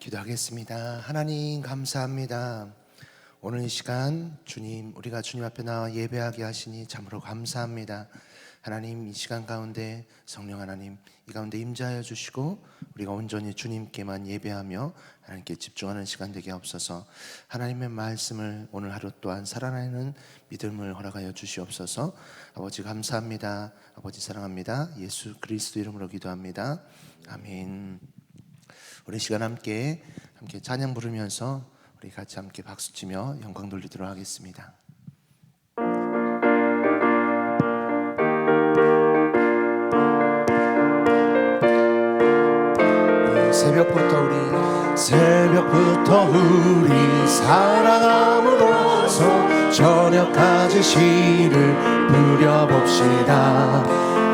기도하겠습니다. 하나님 감사합니다. 오늘 이 시간 우리가 주님 앞에 나와 예배하게 하시니 참으로 감사합니다. 하나님, 이 시간 가운데 성령 하나님 이 가운데 임재하여 주시고 우리가 온전히 주님께만 예배하며 하나님께 집중하는 시간 되게 없어서 하나님의 말씀을 오늘 하루 또한 살아내는 믿음을 허락하여 주시옵소서. 아버지 감사합니다. 아버지 사랑합니다. 예수 그리스도 이름으로 기도합니다. 아멘. 우리 시간 함께 찬양 부르면서 우리 같이 함께 박수치며 영광 돌리도록 하겠습니다. 새벽부터 우리 사랑함으로써 저녁까지 시를 부려봅시다.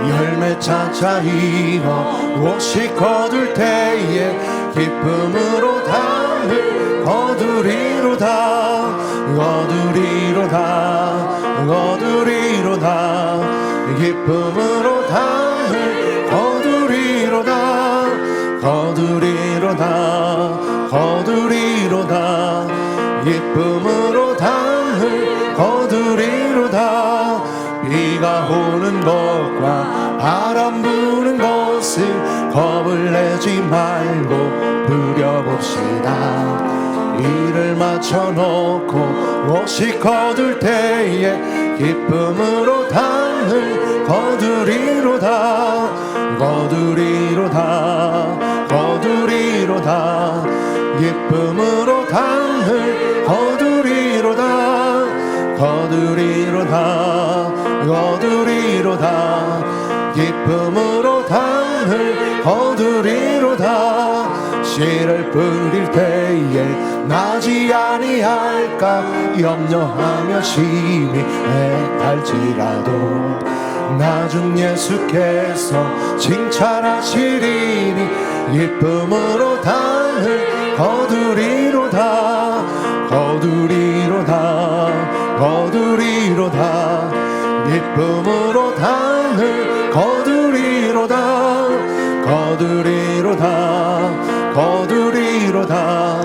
열매 차차 익어 옷이 거둘 때에 기쁨으로 담을 거두리로다. 기쁨으로 담을 거두리로다. 기쁨으로 담을 거두리로다. 비가 오는 것과 바람 부는 것을 겁을 내지 말고 부려봅시다. 일을 마쳐놓고 옷이 거둘 때에 기쁨으로 담을 거두리로다. 기쁨으로 담을 거두리로다. 기쁨으로 담을 거두리로다. 씨를 뿌릴 때에 나지 아니할까 염려하며 심히 애탈지라도 나중 예수께서 칭찬하시리니 기쁨으로 담을 거두리로다. 기쁨으로 담을 거두리로다.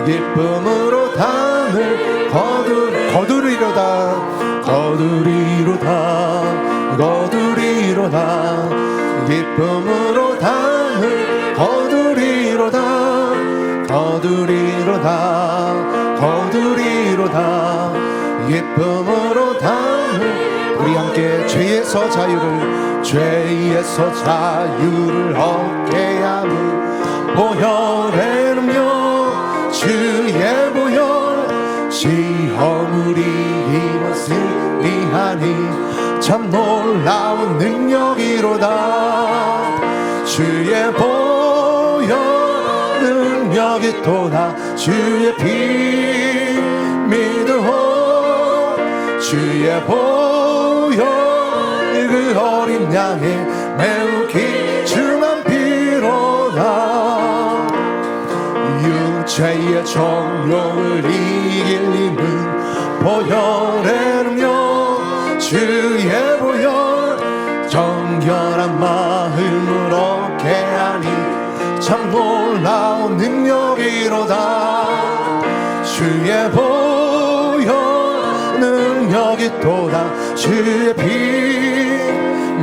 기쁨으로 담을 거두리로다. 기쁨으로 담을 거두리로다. 기쁨으로 담을 우리 함께 죄에서 자유를 얻게 하는 보혈의 능력 주의 보혈 시험을 이기며 승리하니 참 놀라운 능력이로다. 주의 보혈 능력이 또다. 주의 피 믿으오. 주의 보혈 그 어린 양의 매우 귀중한 피로다. 육체의 정욕을 이길 힘은 보혈의 능력 주의 보혈 정결한 마음을 얻게 하니 참 놀라운 능력이로다. 주의 보혈 능력이 또다. 주의 피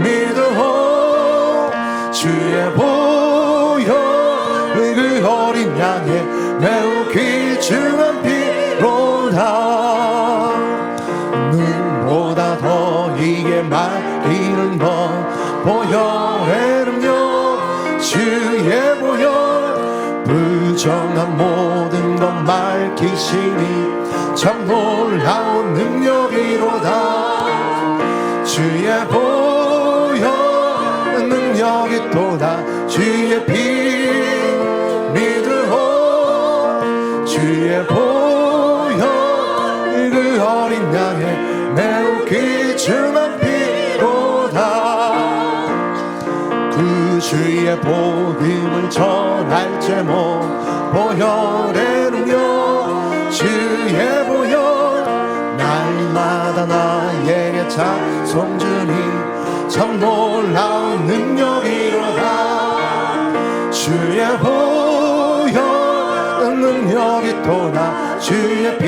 믿으오. 주의 보혈 그 어린 양의 매우 귀중한 피로다. 눈보다 더 이게 말리는 것 보혈의 능력 주의 보혈 부정한 모든 것 밝히시니 참 놀라운 능력이로다. 주의 보혈 능력이 또다. 주의 피 믿으오. 주의 보혈 그 어린 양의 매우 귀중한 피로다. 그 주의 복음을 전할 제목 보혈의 능력 주의 보혈 날마다 나에게 찬송 주니 참 놀라운 능력이로다. 주의 보혈 능력이 또나 주의 피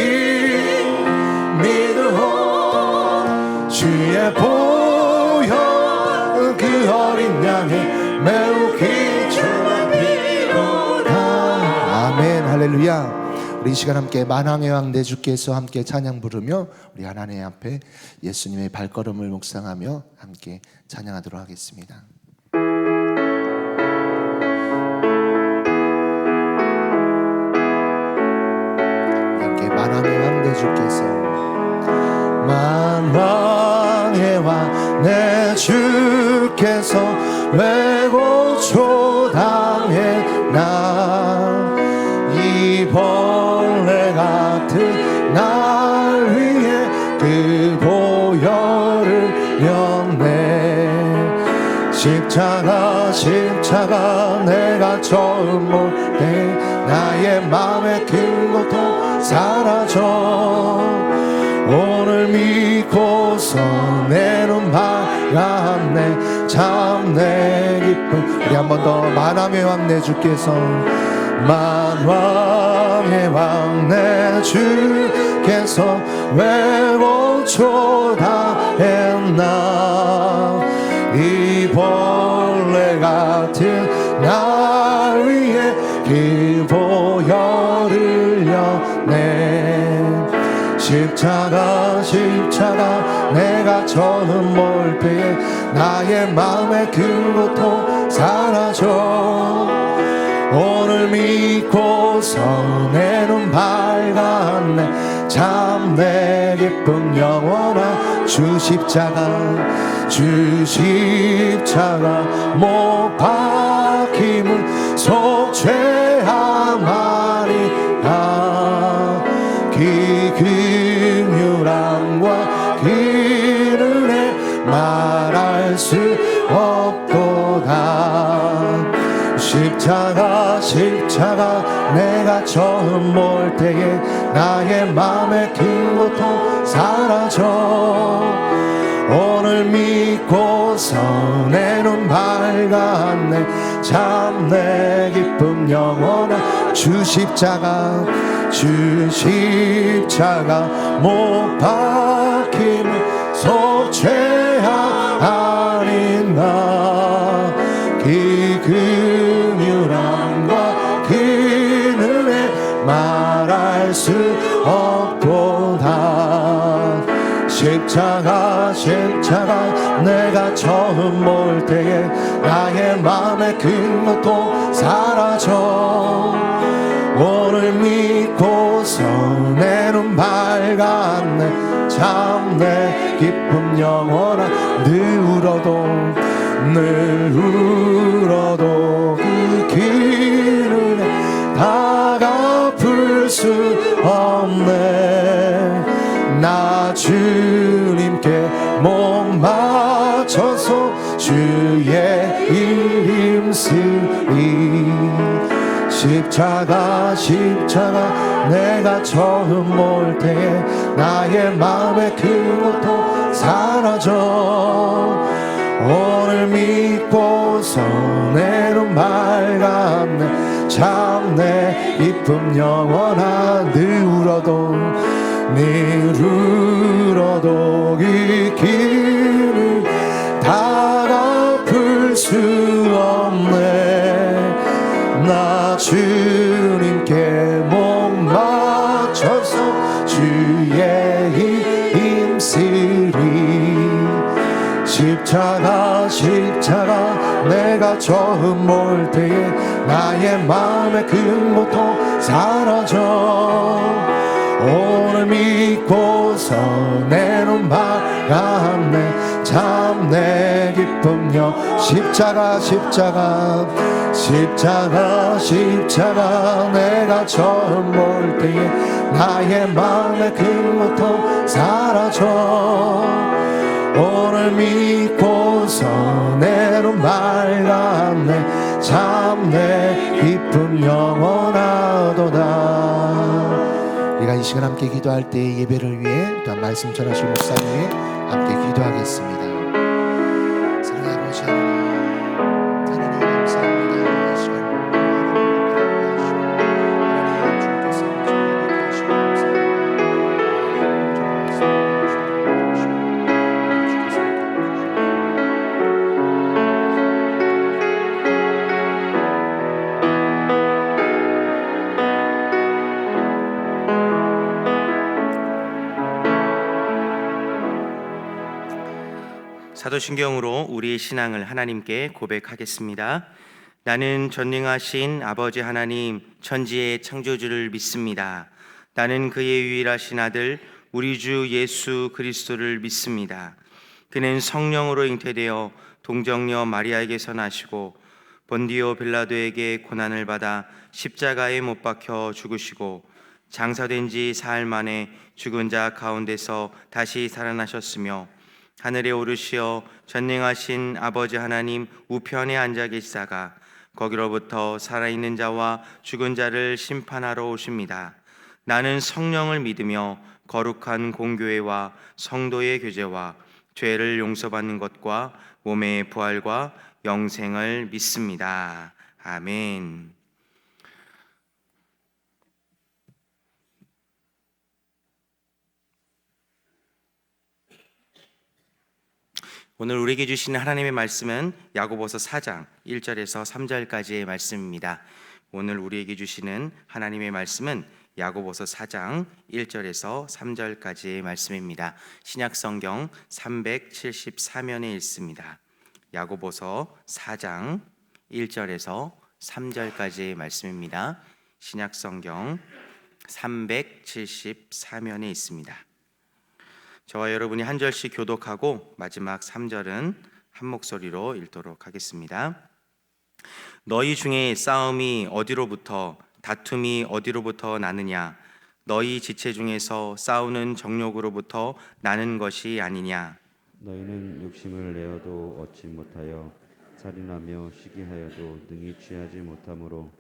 믿으오 주의 보혈 그 어린 양의 매우 귀중한 피로다. 아멘. 할렐루야. 우리 이 시간 함께 만왕의 왕 내 주께서 함께 찬양 부르며 우리 하나님 앞에 예수님의 발걸음을 묵상하며 함께 찬양하도록 하겠습니다. 함께 만왕의 왕 내 주께서 만왕의 왕 내 주께서 외고초 당해 나 이 벌레 같은 날 위해 그 보혈을 흘렸네. 십자가 내가 처음 볼 때 나의 맘에 큰 고통 사라져. 오늘 믿고서 내 눈 밝았네. 참 내 기쁨. 우리 한 번 더 만왕의 왕 내 주께서 만왕의 왕 내 주께서 외고초 다했나 이 벌레 같은 날 위해 그 보혈을 흘렸네. 십자가 내가 처음 볼 때에 나의 맘에 큰 고통 사라져. 오늘 믿고서 내 눈 밝았네. 참 내 기쁨 영원한 주 십자가 못 박힘을 속죄하마리라. 그 긍휼함과 그 은혜 말할 수 없도다. 십자가 내가 처음 볼 때에 나의 맘에 큰 고통 사라져. 오늘 믿고서 내 눈 밝았네. 참 내 기쁨 영원한 주 십자가 못 박힘을 속죄하리나. 그 긍휼함과 그 은혜 말할 수 없도다. 십자가 내가 처음 볼 때에 나의 맘에 큰 고통 사라져. 오늘 믿고서 내 눈 밝았네. 참 내 기쁨 영원한 늘 울어도 그 길을 다 갚을 수 없네. 나 주님께 목 맞춰서 주의 일 힘쓰리. 십자가 내가 처음 볼 때에 나의 맘에 큰 고통 사라져. 오늘 믿고서 내 눈 밝았네. 참 내 기쁨 영원한 늘 울어도 그 길을 다 갚을 수 없네. 나 주님께 목 맞춰서 주의 힘쓰리. 십자가 내가 처음 볼 때에 나의 맘에 큰 고통 사라져. 오늘 믿고서 내 눈 밝았네. 참 내 기쁨 십자가 내가 처음 볼 때에 나의 맘에 큰 고통 사라져. 오늘 믿고서 내 눈 밝았네. 참 내 기쁨 영원하도다. 우리가 이 시간 함께 기도할 때 예배를 위해 또한 말씀 전하실 목사님 위해 함께 기도하겠습니다. 사랑의 아버지 하나님 감사합니다. 이 시간 하나님 주께서 사도신경으로 우리의 신앙을 하나님께 고백하겠습니다. 나는 전능하신 아버지 하나님 천지의 창조주를 믿습니다. 나는 그의 유일하신 아들 우리 주 예수 그리스도를 믿습니다. 그는 성령으로 잉태되어 동정녀 마리아에게서 나시고 본디오 빌라도에게 고난을 받아 십자가에 못 박혀 죽으시고 장사된 지 사흘 만에 죽은 자 가운데서 다시 살아나셨으며 하늘에 오르시어 전능하신 아버지 하나님 우편에 앉아 계시다가 거기로부터 살아있는 자와 죽은 자를 심판하러 오십니다. 나는 성령을 믿으며 거룩한 공교회와 성도의 교제와 죄를 용서받는 것과 몸의 부활과 영생을 믿습니다. 아멘. 오늘 우리에게 주시는 하나님의 말씀은 야고보서 4장 1절에서 3절까지의 말씀입니다. 오늘 우리에게 주시는 하나님의 말씀은 야고보서 4장 1절에서 3절까지의 말씀입니다. 신약성경 374면에 있습니다. 야고보서 4장 1절에서 3절까지의 말씀입니다. 신약성경 374면에 있습니다. 저와 여러분이 한 절씩 교독하고 마지막 3절은 한 목소리로 읽도록 하겠습니다. 너희 중에 싸움이 어디로부터 다툼이 어디로부터 나느냐? 너희 지체 중에서 싸우는 정욕으로부터 나는 것이 아니냐? 너희는 욕심을 내어도 얻지 못하여 살인하며 시기하여도 능히 취하지 못함으로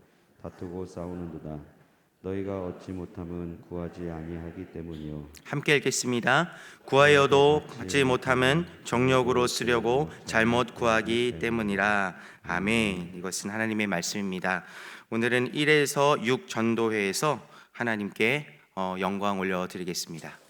다투고 싸우는도다. 너희가 얻지 못함은 구하지 아니하기 때문이요. 함께 읽겠습니다. 구하여도 받지 못함은 정욕으로 쓰려고 잘못 구하기 때문이라. 아멘. 이것은 하나님의 말씀입니다. 오늘은 1에서 6 전도회에서 하나님께 영광 올려드리겠습니다.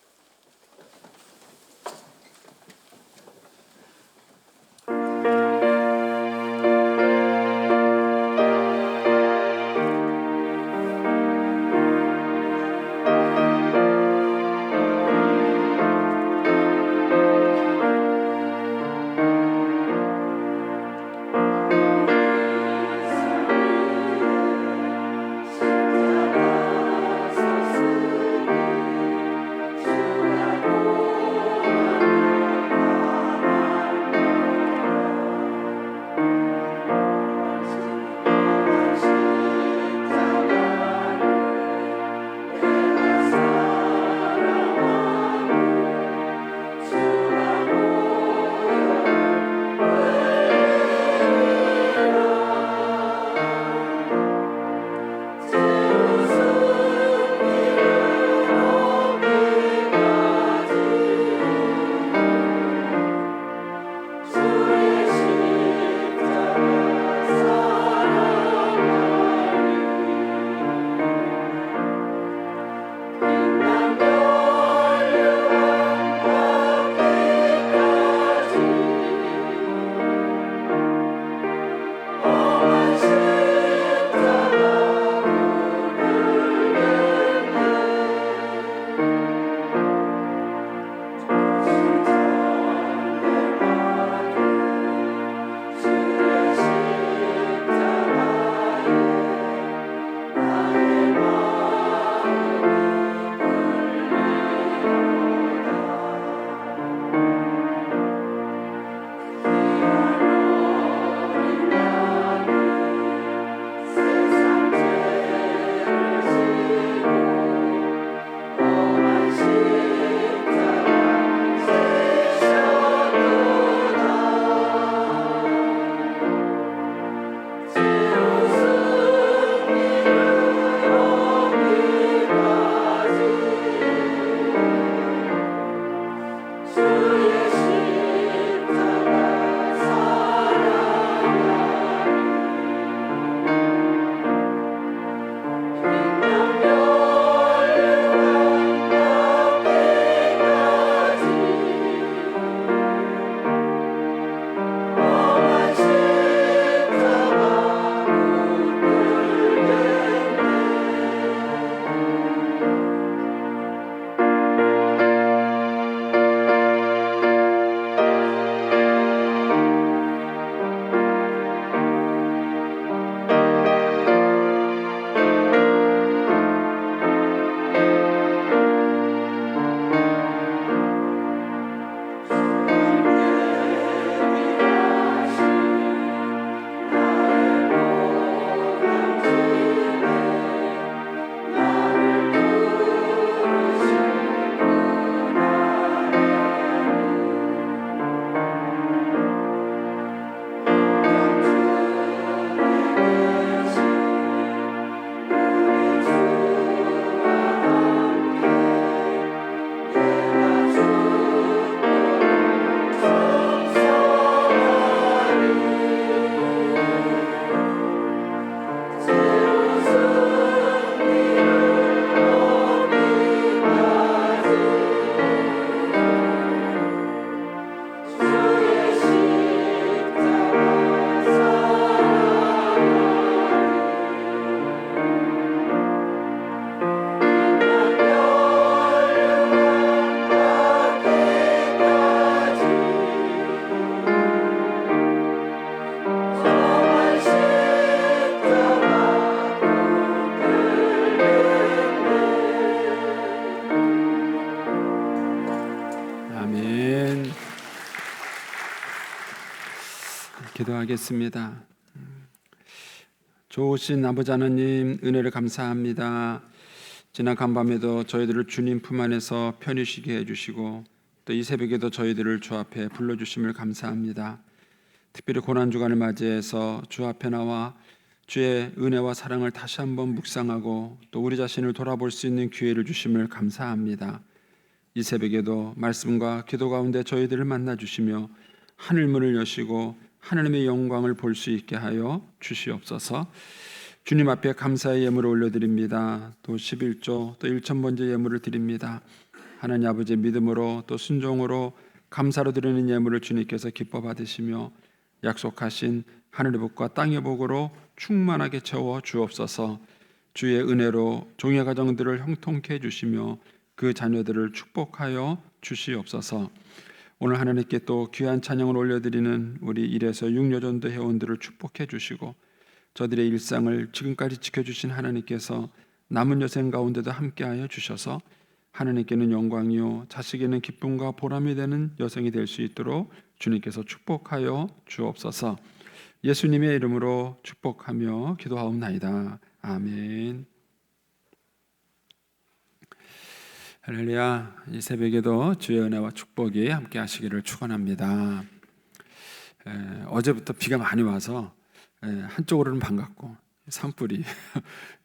기도하겠습니다. 좋으신 아버지 하나님, 은혜를 감사합니다. 지난 간밤에도 저희들을 주님 품 안에서 편히 쉬게 해주시고 또 이 새벽에도 저희들을 주 앞에 불러주심을 감사합니다. 특별히 고난주간을 맞이해서 주 앞에 나와 주의 은혜와 사랑을 다시 한번 묵상하고 또 우리 자신을 돌아볼 수 있는 기회를 주심을 감사합니다. 이 새벽에도 말씀과 기도 가운데 저희들을 만나주시며 하늘문을 여시고 하나님의 영광을 볼 수 있게 하여 주시옵소서. 주님 앞에 감사의 예물을 올려드립니다. 또 11조 또 1,000번째 예물을 드립니다. 하나님 아버지의 믿음으로 또 순종으로 감사로 드리는 예물을 주님께서 기뻐 받으시며 약속하신 하늘의 복과 땅의 복으로 충만하게 채워 주옵소서. 주의 은혜로 종의 가정들을 형통케 해주시며 그 자녀들을 축복하여 주시옵소서. 오늘 하나님께 또 귀한 찬양을 올려드리는 우리 1에서 6여전도 회원들을 축복해 주시고 저들의 일상을 지금까지 지켜주신 하나님께서 남은 여생 가운데도 함께하여 주셔서 하나님께는 영광이요 자식에는 기쁨과 보람이 되는 여생이 될 수 있도록 주님께서 축복하여 주옵소서. 예수님의 이름으로 축복하며 기도하옵나이다. 아멘. 할렐루야. 이 새벽에도 주의 은혜와 축복이 함께 하시기를 축원합니다. 어제부터 비가 많이 와서 한쪽으로는 반갑고 산불이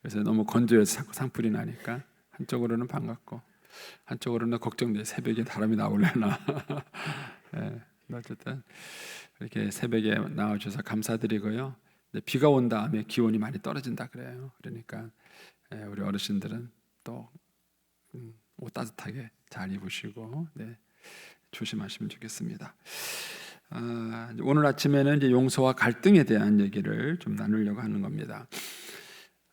그래서 너무 건조해서 자꾸 산불이 나니까 한쪽으로는 반갑고 한쪽으로는 걱정돼. 새벽에 바람이 나오려나. 어쨌든 이렇게 새벽에 나와주셔서 감사드리고요. 비가 온 다음에 기온이 많이 떨어진다 그래요. 그러니까 우리 어르신들은 또 옷 따뜻하게 잘 입으시고 조심하시면 좋겠습니다. 오늘 아침에는 이제 용서와 갈등에 대한 얘기를 좀 나누려고 하는 겁니다.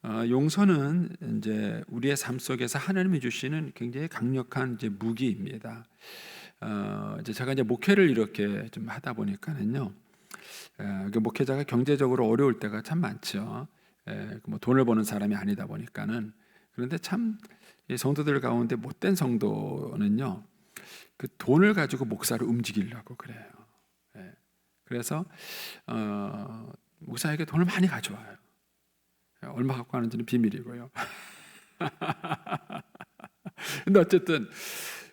용서는 이제 우리의 삶 속에서 하나님이 주시는 굉장히 강력한 이제 무기입니다. 이제 제가 이제 목회를 이렇게 좀 하다 보니까는요, 목회자가 경제적으로 어려울 때가 참 많죠. 뭐 돈을 버는 사람이 아니다 보니까는. 그런데 참 이 성도들 가운데 못된 성도는요, 그 돈을 가지고 목사를 움직이려고 그래요. 그래서 목사에게 돈을 많이 가져와요. 얼마 갖고 가는지는 비밀이고요. 근데 어쨌든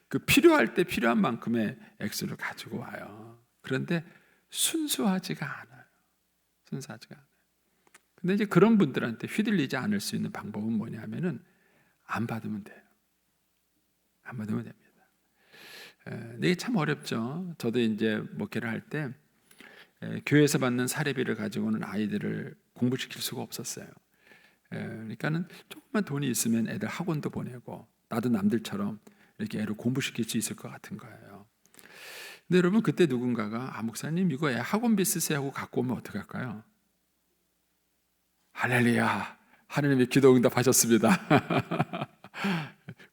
그 필요할 때 필요한 만큼의 액수를 가지고 와요. 그런데 순수하지가 않아요. 순수하지가 않아요. 근데 이제 그런 분들한테 휘둘리지 않을 수 있는 방법은 뭐냐면은 안 받으면 돼요. 안 받으면 됩니다. 이게 참 어렵죠. 저도 이제 목회를 할 때 교회에서 받는 사례비를 가지고는 아이들을 공부시킬 수가 없었어요. 그러니까는 조금만 돈이 있으면 애들 학원도 보내고 나도 남들처럼 이렇게 애를 공부시킬 수 있을 것 같은 거예요. 근데 여러분 그때 누군가가 목사님 이거 애 학원비 쓰세요 하고 갖고 오면 어떡할까요? 할렐루야, 하나님의 기도 응답하셨습니다.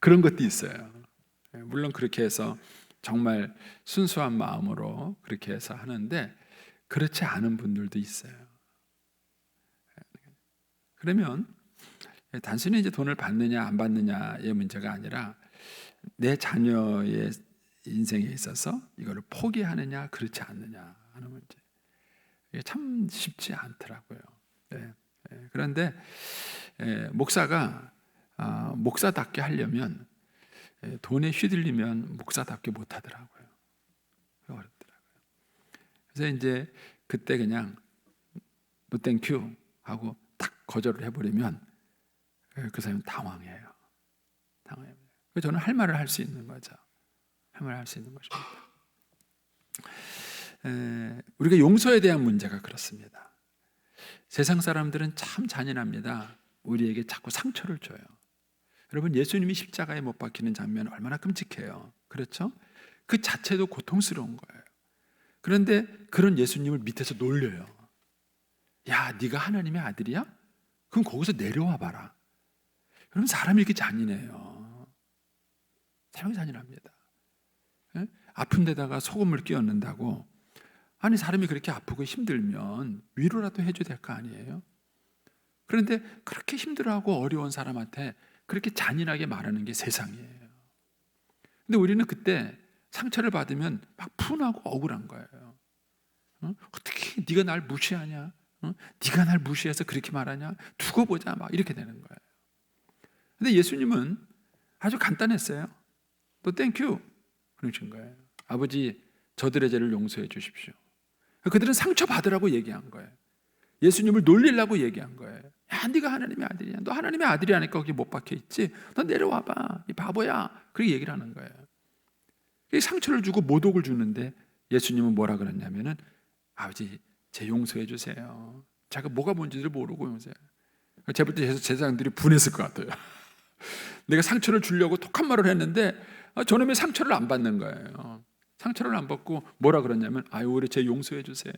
그런 것도 있어요. 물론 그렇게 해서 정말 순수한 마음으로 그렇게 해서 하는데 그렇지 않은 분들도 있어요. 그러면 단순히 이제 돈을 받느냐 안 받느냐의 문제가 아니라 내 자녀의 인생에 있어서 이거를 포기하느냐 그렇지 않느냐 하는 문제. 이게 참 쉽지 않더라고요. 그런데 목사가 목사답게 하려면 돈에 휘둘리면 목사답게 못하더라고요. 어렵더라고요. 그래서 이제 그때 그냥 no thank you 하고 딱 거절을 해버리면 그 사람은 당황해요. 당황해요. 저는 할 말을 할 수 있는 거죠. 할 말을 할 수 있는 것입니다. 우리가 용서에 대한 문제가 그렇습니다. 세상 사람들은 참 잔인합니다. 우리에게 자꾸 상처를 줘요. 여러분 예수님이 십자가에 못 박히는 장면 얼마나 끔찍해요. 그렇죠? 그 자체도 고통스러운 거예요. 그런데 그런 예수님을 밑에서 놀려요. 야, 네가 하나님의 아들이야? 그럼 거기서 내려와 봐라. 여러분 사람이 이렇게 잔인해요. 사람이 잔인합니다. 아픈 데다가 소금을 끼얹는다고 아니 사람이 그렇게 아프고 힘들면 위로라도 해줘야 될 거 아니에요? 그런데 그렇게 힘들어하고 어려운 사람한테 그렇게 잔인하게 말하는 게 세상이에요. 근데 우리는 그때 상처를 받으면 막 분하고 억울한 거예요. 어떻게 네가 날 무시하냐? 네가 날 무시해서 그렇게 말하냐? 두고 보자 막 이렇게 되는 거예요. 근데 예수님은 아주 간단했어요. 또 땡큐 그러신 거예요. 아버지 저들의 죄를 용서해 주십시오. 그들은 상처받으라고 얘기한 거예요. 예수님을 놀리려고 얘기한 거예요. 야, 네가 하나님의 아들이야. 너 하나님의 아들이라니까 거기 못 박혀 있지. 너 내려와봐. 이 바보야. 그렇게 얘기를 하는 거예요. 상처를 주고 모독을 주는데 예수님은 뭐라 그랬냐면은 아버지 제 용서해 주세요. 제가 뭐가 뭔지를 모르고 용서해. 제가 볼 때 제사장들이 분했을 것 같아요. 내가 상처를 주려고 톡한 말을 했는데 저놈이 상처를 안 받는 거예요. 상처를 안 받고 뭐라 그러냐면 아유 우리 제 용서해 주세요.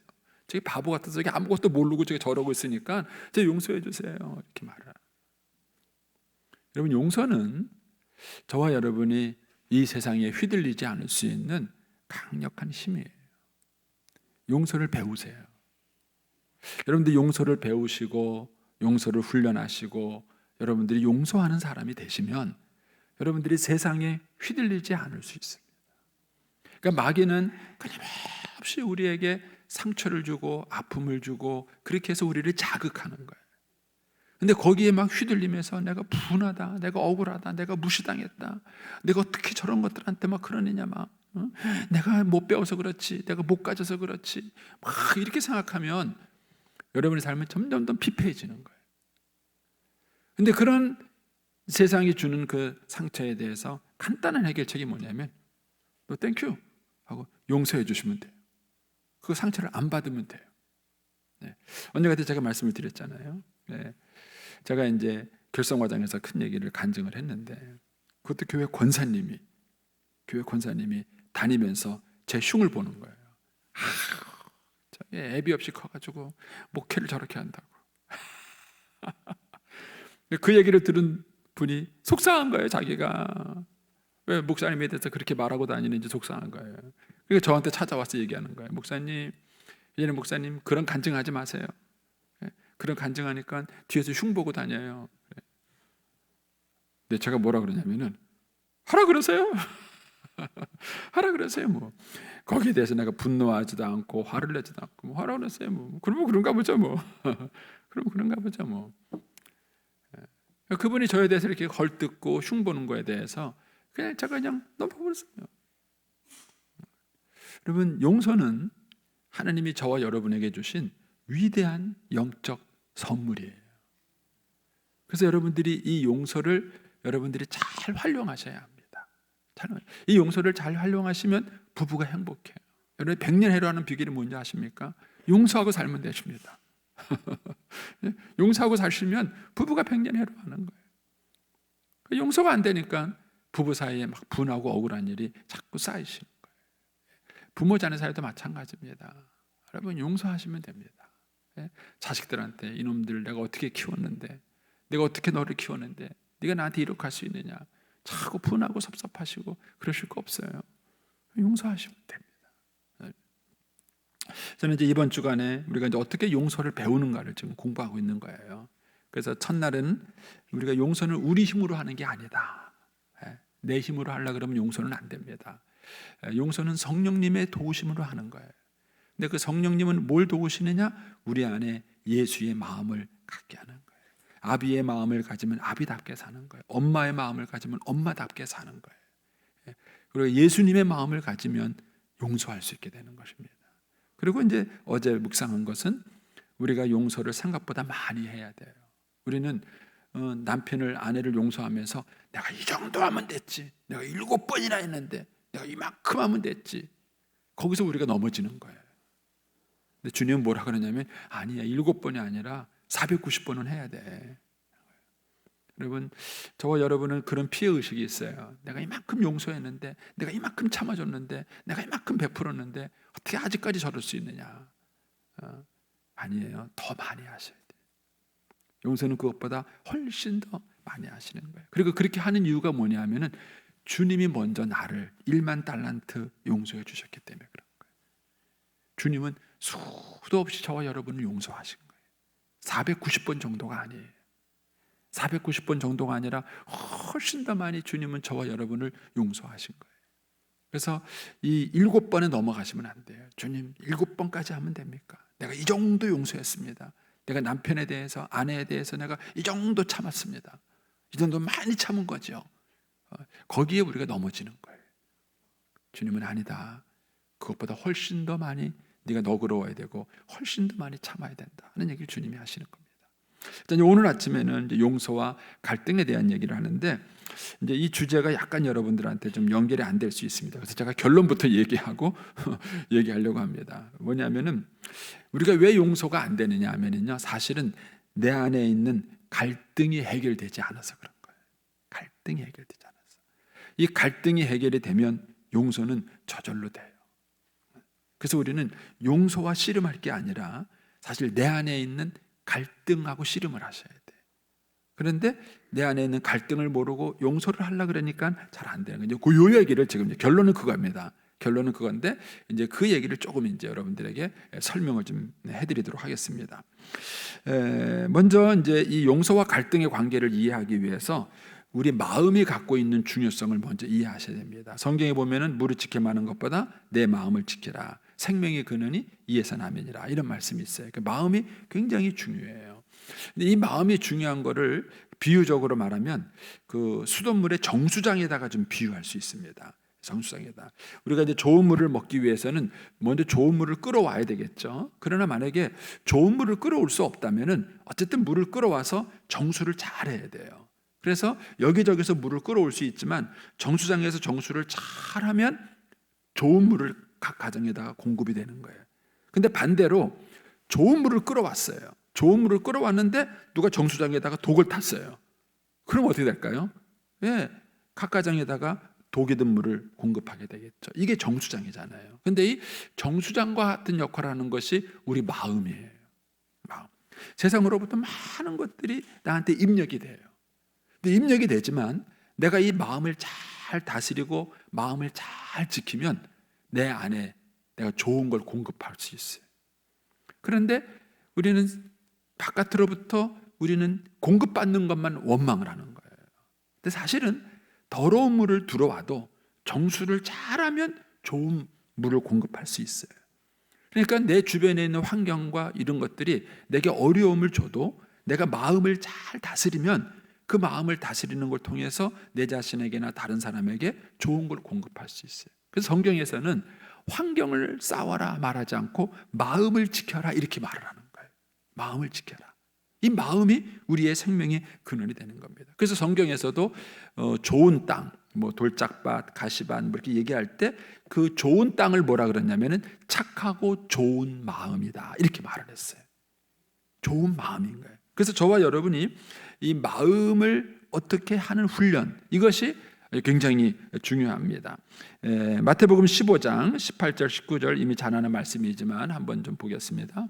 저기 바보 같아서 저기 아무것도 모르고 저기 저러고 있으니까 제 용서해 주세요. 이렇게 말을. 여러분 용서는 저와 여러분이 이 세상에 휘둘리지 않을 수 있는 강력한 힘이에요. 용서를 배우세요. 여러분들 용서를 배우시고 용서를 훈련하시고 여러분들이 용서하는 사람이 되시면 여러분들이 세상에 휘둘리지 않을 수 있습니다. 그러니까 마귀는 끊임없이 우리에게 상처를 주고 아픔을 주고 그렇게 해서 우리를 자극하는 거예요. 근데 거기에 막 휘둘리면서 내가 분하다, 내가 억울하다, 내가 무시당했다, 내가 어떻게 저런 것들한테 막 그러느냐 막 내가 못 배워서 그렇지, 내가 못 가져서 그렇지 막 이렇게 생각하면 여러분의 삶은 점점 더 피폐해지는 거예요. 근데 그런 세상이 주는 그 상처에 대해서 간단한 해결책이 뭐냐면 너 땡큐 하고 용서해 주시면 돼요. 그 상처를 안 받으면 돼요. 네. 언제 그때 제가 말씀을 드렸잖아요. 네. 제가 이제 결성과정에서 큰 얘기를 간증을 했는데 그것도 교회 권사님이 다니면서 제 흉을 보는 거예요. 애비 없이 커가지고 목회를 저렇게 한다고. 그 얘기를 들은 분이 속상한 거예요. 자기가 왜 목사님에 대해서 그렇게 말하고 다니는지 속상한 거예요. 그러니까 저한테 찾아와서 얘기하는 거예요. 목사님, 이제는 목사님 그런 간증하지 마세요. 그런 간증하니까 뒤에서 흉 보고 다녀요. 근데 제가 뭐라 그러냐면은 하라 그러세요. 하라 그러세요. 뭐 거기에 대해서 내가 분노하지도 않고 화를 내지도 않고 뭐 하라 그러세요. 뭐 그러면 그런가 보죠. 뭐 그러면 그런가 보죠. 뭐 그분이 저에 대해서 이렇게 헐뜯고 흉 보는 거에 대해서 그냥 제가 그냥 넘어버렸어요. 여러분 용서는 하나님이 저와 여러분에게 주신 위대한 영적 선물이에요. 그래서 여러분들이 이 용서를 여러분들이 잘 활용하셔야 합니다. 이 용서를 잘 활용하시면 부부가 행복해요. 여러분 100년 해로하는 비결이 뭔지 아십니까? 용서하고 살면 되십니다. 용서하고 사시면 부부가 100년 해로하는 거예요. 용서가 안 되니까 부부 사이에 막 분하고 억울한 일이 자꾸 쌓이시는 거예요. 부모 자녀 사이도 마찬가지입니다. 여러분 용서하시면 됩니다. 자식들한테 이놈들 내가 어떻게 키웠는데 내가 어떻게 너를 키웠는데 네가 나한테 이렇게 할 수 있느냐 자꾸 분하고 섭섭하시고 그러실 거 없어요. 용서하시면 됩니다. 저는 이제 이번 주간에 우리가 이제 어떻게 용서를 배우는가를 지금 공부하고 있는 거예요. 그래서 첫날은 우리가 용서는 우리 힘으로 하는 게 아니다. 내 힘으로 하려 그러면 용서는 안 됩니다. 용서는 성령님의 도우심으로 하는 거예요. 근데 그 성령님은 뭘 도우시느냐? 우리 안에 예수의 마음을 갖게 하는 거예요. 아비의 마음을 가지면 아비답게 사는 거예요. 엄마의 마음을 가지면 엄마답게 사는 거예요. 그리고 예수님의 마음을 가지면 용서할 수 있게 되는 것입니다. 그리고 이제 어제 묵상한 것은 우리가 용서를 생각보다 많이 해야 돼요. 우리는 남편을 아내를 용서하면서 내가 이 정도 하면 됐지. 내가 7번이나 했는데 내가 이만큼 하면 됐지. 거기서 우리가 넘어지는 거예요. 근데 주님은 뭐라 그러냐면 아니야 7번이 아니라 490번은 해야 돼. 여러분 저와 여러분은 그런 피해의식이 있어요. 내가 이만큼 용서했는데 내가 이만큼 참아줬는데 내가 이만큼 베풀었는데 어떻게 아직까지 저럴 수 있느냐. 아니에요. 더 많이 하셔야 돼요. 용서는 그것보다 훨씬 더 많이 하시는 거예요. 그리고 그렇게 하는 이유가 뭐냐면은 주님이 먼저 나를 1만 달란트 용서해 주셨기 때문에 그런 거예요. 주님은 수도 없이 저와 여러분을 용서하신 거예요. 490번 정도가 아니에요. 490번 정도가 아니라 훨씬 더 많이 주님은 저와 여러분을 용서하신 거예요. 그래서 이 7번에 넘어가시면 안 돼요. 주님 7번까지 하면 됩니까? 내가 이 정도 용서했습니다. 내가 남편에 대해서, 아내에 대해서 내가 이 정도 참았습니다. 이 정도 많이 참은 거죠. 거기에 우리가 넘어지는 거예요. 주님은 아니다. 그것보다 훨씬 더 많이 네가 너그러워야 되고 훨씬 더 많이 참아야 된다 하는 얘기를 주님이 하시는 겁니다. 이제 오늘 아침에는 이제 용서와 갈등에 대한 얘기를 하는데, 이제 이 주제가 약간 여러분들한테 좀 연결이 안 될 수 있습니다. 그래서 제가 결론부터 얘기하고 얘기하려고 합니다. 뭐냐면은 우리가 왜 용서가 안 되느냐 하면은요, 사실은 내 안에 있는 갈등이 해결되지 않아서 그런 거예요. 갈등이 해결되지 않아서. 이 갈등이 해결이 되면 용서는 저절로 돼요. 그래서 우리는 용서와 씨름할 게 아니라 사실 내 안에 있는 갈등하고 씨름을 하셔야 돼요. 그런데 내 안에 있는 갈등을 모르고 용서를 하려고 그러니까 잘 안 되는 거죠. 그 얘기를 지금 결론은 그겁니다. 결론은 그건데 이제 그 얘기를 조금 이제 여러분들에게 설명을 좀 해드리도록 하겠습니다. 먼저 이제 이 용서와 갈등의 관계를 이해하기 위해서 우리 마음이 갖고 있는 중요성을 먼저 이해하셔야 됩니다. 성경에 보면은 무릇 지켜 마는 것보다 내 마음을 지키라. 생명의 근원이 이에서 나면이라. 이런 말씀이 있어요. 그 마음이 굉장히 중요해요. 근데 이 마음이 중요한 거를 비유적으로 말하면 그 수돗물의 정수장에다가 좀 비유할 수 있습니다. 정수장에다. 우리가 이제 좋은 물을 먹기 위해서는 먼저 좋은 물을 끌어와야 되겠죠. 그러나 만약에 좋은 물을 끌어올 수 없다면은 어쨌든 물을 끌어와서 정수를 잘 해야 돼요. 그래서 여기저기서 물을 끌어올 수 있지만 정수장에서 정수를 잘하면 좋은 물을 각 가정에다가 공급이 되는 거예요. 근데 반대로 좋은 물을 끌어왔어요. 좋은 물을 끌어왔는데 누가 정수장에다가 독을 탔어요. 그럼 어떻게 될까요? 예, 각 가정에다가 독이 든 물을 공급하게 되겠죠. 이게 정수장이잖아요. 근데 이 정수장과 같은 역할을 하는 것이 우리 마음이에요. 마음. 세상으로부터 많은 것들이 나한테 입력이 돼요. 근데 입력이 되지만 내가 이 마음을 잘 다스리고 마음을 잘 지키면 내 안에 내가 좋은 걸 공급할 수 있어요. 그런데 우리는 바깥으로부터 우리는 공급받는 것만 원망을 하는 거예요. 근데 사실은 더러운 물을 들어와도 정수를 잘하면 좋은 물을 공급할 수 있어요. 그러니까 내 주변에 있는 환경과 이런 것들이 내게 어려움을 줘도 내가 마음을 잘 다스리면 그 마음을 다스리는 걸 통해서 내 자신에게나 다른 사람에게 좋은 걸 공급할 수 있어요. 그래서 성경에서는 환경을 싸워라 말하지 않고 마음을 지켜라 이렇게 말을 하는 거예요. 마음을 지켜라. 이 마음이 우리의 생명의 근원이 되는 겁니다. 그래서 성경에서도 좋은 땅, 뭐 돌짝밭, 가시밭 뭐 이렇게 얘기할 때 그 좋은 땅을 뭐라 그러냐면은 착하고 좋은 마음이다 이렇게 말을 했어요. 좋은 마음인 거예요. 그래서 저와 여러분이 이 마음을 어떻게 하는 훈련, 이것이 굉장히 중요합니다. 마태복음 15장 18절 19절 이미 잘 아는 말씀이지만 한번 좀 보겠습니다.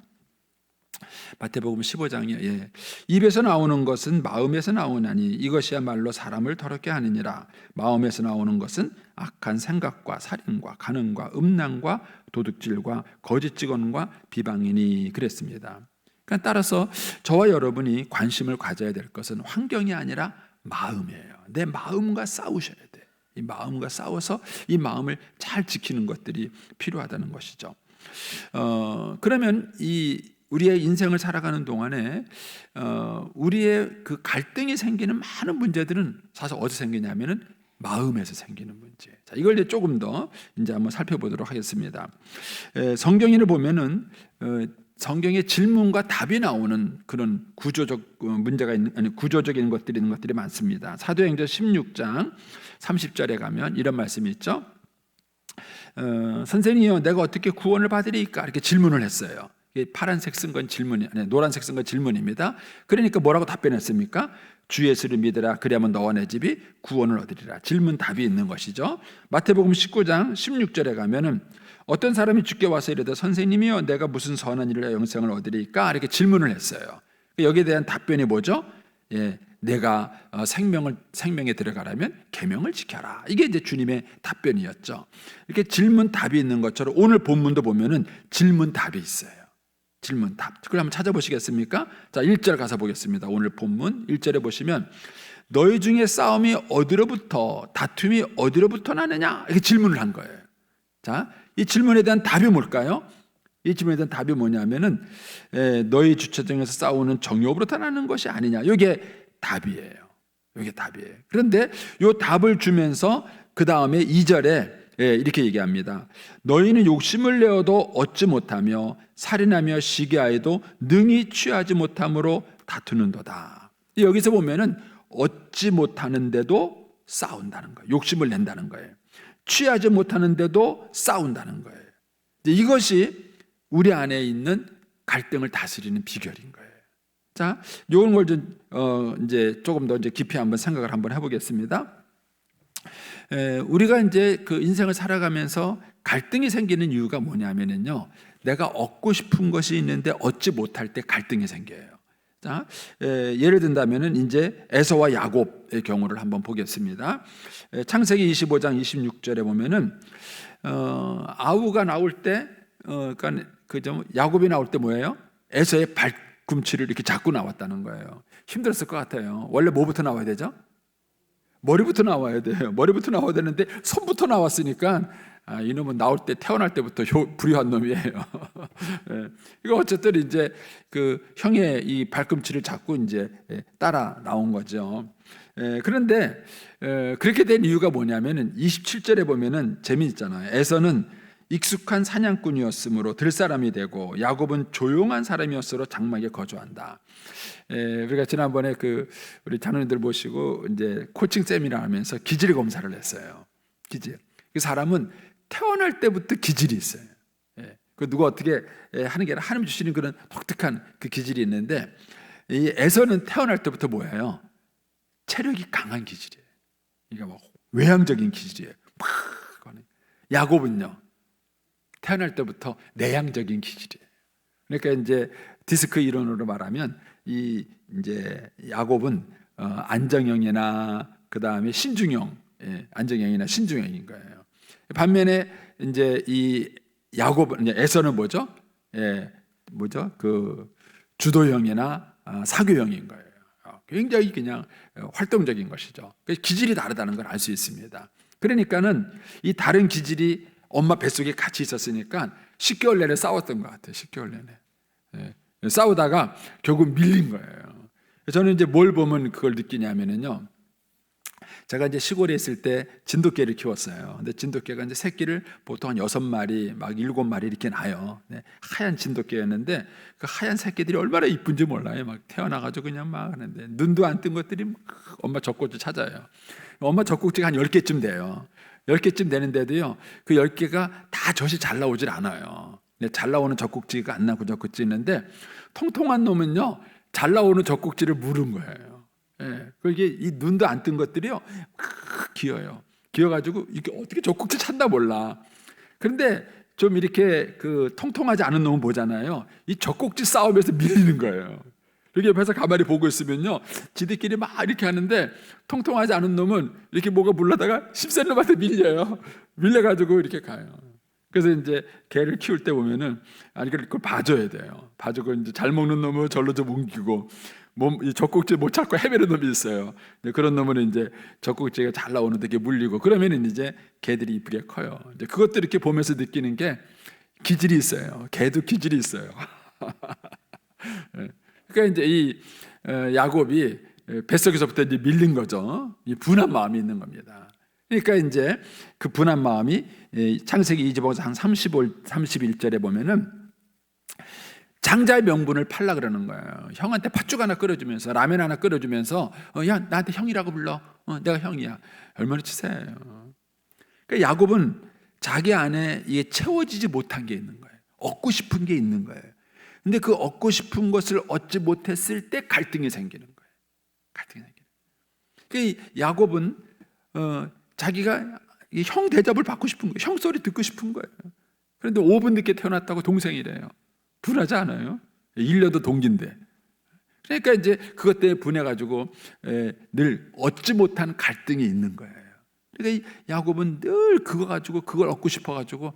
마태복음 15장이요. 입에서 나오는 것은 마음에서 나오나니 이것이야말로 사람을 더럽게 하느니라. 마음에서 나오는 것은 악한 생각과 살인과 간음과 음란과 도둑질과 거짓 증언과 비방이니 그랬습니다. 그러니까 따라서 저와 여러분이 관심을 가져야 될 것은 환경이 아니라 마음이에요. 내 마음과 싸우셔야 돼요. 이 마음과 싸워서 이 마음을 잘 지키는 것들이 필요하다는 것이죠. 그러면 이 우리의 인생을 살아가는 동안에 우리의 그 갈등이 생기는 많은 문제들은 사실 어디서 생기냐면은 마음에서 생기는 문제. 자, 이걸 이제 조금 더 이제 한번 살펴보도록 하겠습니다. 성경인을 보면은 성경의 질문과 답이 나오는 그런 구조적 문제가 있는 아니 구조적인 것들이 있는 것들이 많습니다. 사도행전 16장 30절에 가면 이런 말씀이 있죠. 선생님이요, 내가 어떻게 구원을 받으리까? 이렇게 질문을 했어요. 파란색 쓴 건 질문이 아니 노란색 쓴 건 질문입니다. 그러니까 뭐라고 답변했습니까? 주 예수를 믿으라 그리하면 너와 내 집이 구원을 얻으리라. 질문 답이 있는 것이죠. 마태복음 19장 16절에 가면은 어떤 사람이 주께 와서 이르되 선생님이요 내가 무슨 선한 일을 영생을 얻으리까? 이렇게 질문을 했어요. 여기에 대한 답변이 뭐죠? 내가 생명에 들어가려면 계명을 지켜라. 이게 이제 주님의 답변이었죠. 이렇게 질문 답이 있는 것처럼 오늘 본문도 보면은 질문 답이 있어요. 질문 답. 그걸 한번 찾아보시겠습니까? 자, 1절 가서 보겠습니다. 오늘 본문 1절에 보시면 너희 중에 싸움이 어디로부터, 다툼이 어디로부터 나느냐? 이렇게 질문을 한 거예요. 자, 이 질문에 대한 답이 뭘까요? 이 질문에 대한 답이 뭐냐면은 너희 주체중에서 싸우는 정욕으로부터 나는 것이 아니냐. 이게 답이에요. 이게 답이에요. 그런데 이 답을 주면서 그 다음에 2절에 이렇게 얘기합니다. 너희는 욕심을 내어도 얻지 못하며 살인하며 시기하여도 능히 취하지 못함으로 다투는도다. 여기서 보면은 얻지 못하는데도 싸운다는 거예요. 욕심을 낸다는 거예요. 취하지 못하는데도 싸운다는 거예요. 이것이 우리 안에 있는 갈등을 다스리는 비결인 거예요. 자, 이런 걸 좀 이제 조금 더 이제 깊이 한번 생각을 한번 해보겠습니다. 우리가 이제 그 인생을 살아가면서 갈등이 생기는 이유가 뭐냐면요, 내가 얻고 싶은 것이 있는데 얻지 못할 때 갈등이 생겨요. 자, 예를 든다면은 이제 에서와 야곱의 경우를 한번 보겠습니다. 창세기 25장 26절에 보면은 아우가 나올 때, 그러니까 야곱이 나올 때 뭐예요? 에서의 발꿈치를 이렇게 잡고 나왔다는 거예요. 힘들었을 것 같아요. 원래 뭐부터 나와야 되죠? 머리부터 나와야 돼요. 머리부터 나와야 되는데 손부터 나왔으니까 이놈은 나올 때, 태어날 때부터 불효한 놈이에요. 이거 어쨌든 이제 그 형의 이 발꿈치를 잡고 이제 따라 나온 거죠. 그런데 그렇게 된 이유가 뭐냐면은 27절에 보면은 재미있잖아요. 에서는 익숙한 사냥꾼이었으므로 들사람이 되고 야곱은 조용한 사람이었으므로 장막에 거주한다. 우리가 지난번에 그 우리 자녀님들 모시고 이제 코칭 세미나 하면서 기질 검사를 했어요. 기질. 그 사람은 태어날 때부터 기질이 있어요. 그 누가 어떻게 하는 게 아니라 하나님 주시는 그런 독특한 그 기질이 있는데, 이 에서는 태어날 때부터 뭐예요? 체력이 강한 기질이에요. 이게 뭐 외향적인 기질이에요. 야곱은요, 태어날 때부터 내향적인 기질이에요. 그러니까 이제 디스크 이론으로 말하면 이 이제 야곱은 안정형이나 그 다음에 신중형, 안정형이나 신중형인 거예요. 반면에 이제 이 야곱은, 에서는 뭐죠? 뭐죠? 그 주도형이나 사교형인 거예요. 굉장히 그냥 활동적인 것이죠. 기질이 다르다는 걸 알 수 있습니다. 그러니까는 이 다른 기질이 엄마 뱃속에 같이 있었으니까 10개월 내내 싸웠던 것 같아요. 10개월 내내. 싸우다가 결국 밀린 거예요. 저는 이제 뭘 보면 그걸 느끼냐면요, 제가 이제 시골에 있을 때 진돗개를 키웠어요. 근데 진돗개가 이제 새끼를 보통 한 6마리, 막 7마리 이렇게 낳아요. 하얀 진돗개였는데 그 하얀 새끼들이 얼마나 이쁜지 몰라요. 막 태어나가지고 그냥 막 하는데 눈도 안 뜬 것들이 막 엄마 젖꼭지 찾아요. 엄마 젖꼭지가 한 10개쯤 돼요. 10개쯤 되는데도요, 그 10개가 다 젖이 잘 나오질 않아요. 잘 나오는 젖꼭지가 안 나고 젖꼭지 있는데, 통통한 놈은요 잘 나오는 젖꼭지를 물은 거예요. 그게 이 눈도 안 뜬 것들이요 기어요. 기어가지고 이게 어떻게 젖꼭지 찾나 몰라. 그런데 좀 이렇게 그 통통하지 않은 놈은 보잖아요. 이 젖꼭지 싸움에서 밀리는 거예요. 이렇게 옆에서 가만히 보고 있으면요, 지들끼리 막 이렇게 하는데 통통하지 않은 놈은 이렇게 뭐가 물러다가 10cm 놈한테 밀려요. 밀려가지고 이렇게 가요. 그래서 이제 개를 키울 때 보면은 그걸 봐줘야 돼요. 봐주고 이제 잘 먹는 놈은 절로 좀 옮기고, 이 젖꼭지 못 찾고 헤매는 놈이 있어요. 그런 놈은 이제 젖꼭지가 잘 나오는데 이게 물리고, 그러면은 이제 개들이 이쁘게 커요. 이제 그것도 이렇게 보면서 느끼는 게 기질이 있어요. 개도 기질이 있어요. 그러니까 이제 이 야곱이 뱃속에서부터 이제 밀린 거죠. 이 분한 마음이 있는 겁니다. 그러니까 이제 그 분한 마음이 창세기 25장 31절에 보면은 장자의 명분을 팔라 그러는 거예요. 형한테 팥죽 하나 끓여주면서, 라면 하나 끓여주면서, 야 나한테 형이라고 불러. 내가 형이야. 얼마나 치사해요. 그러니까 야곱은 자기 안에 이게 채워지지 못한 게 있는 거예요. 얻고 싶은 게 있는 거예요. 근데 그 얻고 싶은 것을 얻지 못했을 때 갈등이 생기는 거예요. 갈등이 생기는 거예요. 그러니까 야곱은 자기가 형 대접을 받고 싶은 거예요. 형 소리 듣고 싶은 거예요. 그런데 5분 늦게 태어났다고 동생이래요. 분하지 않아요? 일녀도 동기인데. 그러니까 이제 그것 때문에 분해가지고 늘 얻지 못한 갈등이 있는 거예요. 그러니까 야곱은 늘 그거 가지고 그걸 얻고 싶어가지고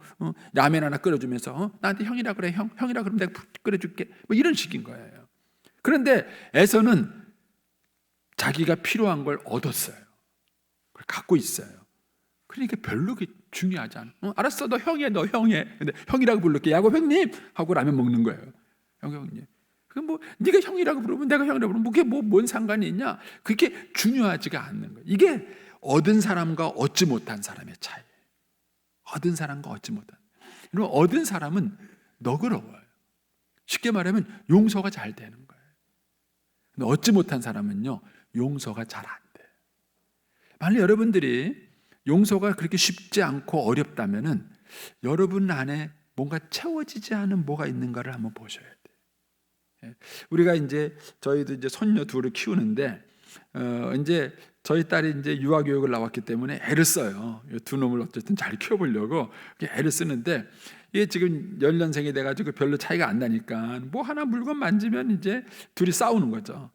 라면 하나 끓여주면서 나한테 형이라 그래, 형이라 그러면 내가 끓여줄게, 뭐 이런 식인 거예요. 그런데 에서는 자기가 필요한 걸 얻었어요. 그걸 갖고 있어요. 그러니까 별로 중요하지 않아. 알았어, 너 형이야, 너 형이야. 근데 형이라고 부를게. 야곱 형님 하고 라면 먹는 거예요. 형님. 그 뭐 네가 형이라고 부르면 내가 형이라고 부르면 그게 뭔 상관이 있냐? 그게 중요하지가 않는 거예요. 이게 얻은 사람과 얻지 못한 사람의 차이. 얻은 사람과 얻지 못한. 그럼 얻은 사람은 너그러워요. 쉽게 말하면 용서가 잘 되는 거예요. 근데 얻지 못한 사람은요, 용서가 잘 안 돼요. 만약 여러분들이 용서가 그렇게 쉽지 않고 어렵다면은 여러분 안에 뭔가 채워지지 않은 뭐가 있는가를 한번 보셔야 돼요. 우리가 이제 저희도 이제 손녀 둘을 키우는데 이제 저희 딸이 이제 유아 교육을 나왔기 때문에 애를 써요. 이 두 놈을 어쨌든 잘 키워보려고 애를 쓰는데 이게 지금 연년생이 돼가지고 별로 차이가 안 나니까 뭐 하나 물건 만지면 이제 둘이 싸우는 거죠.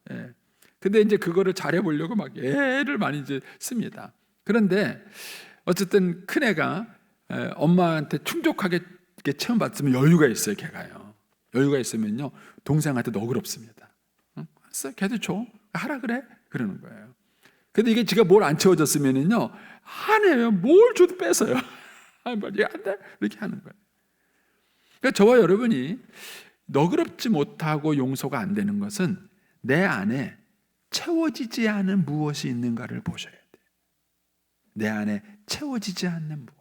근데 이제 그거를 잘해보려고 막 애를 많이 이제 씁니다. 그런데 어쨌든 큰 애가 엄마한테 충족하게 체험 받으면 여유가 있어요. 걔가요. 여유가 있으면요 동생한테 너그럽습니다. 알았어, 걔도 줘, 하라 그래, 그러는 거예요. 근데 이게 지가 뭘 안 채워줬으면은요 안 해요. 뭘 줘도 뺏어요. 안 돼, 이렇게 하는 거예요. 그러니까 저와 여러분이 너그럽지 못하고 용서가 안 되는 것은 내 안에 채워지지 않은 무엇이 있는가를 보셔야 돼요. 내 안에 채워지지 않는 무엇.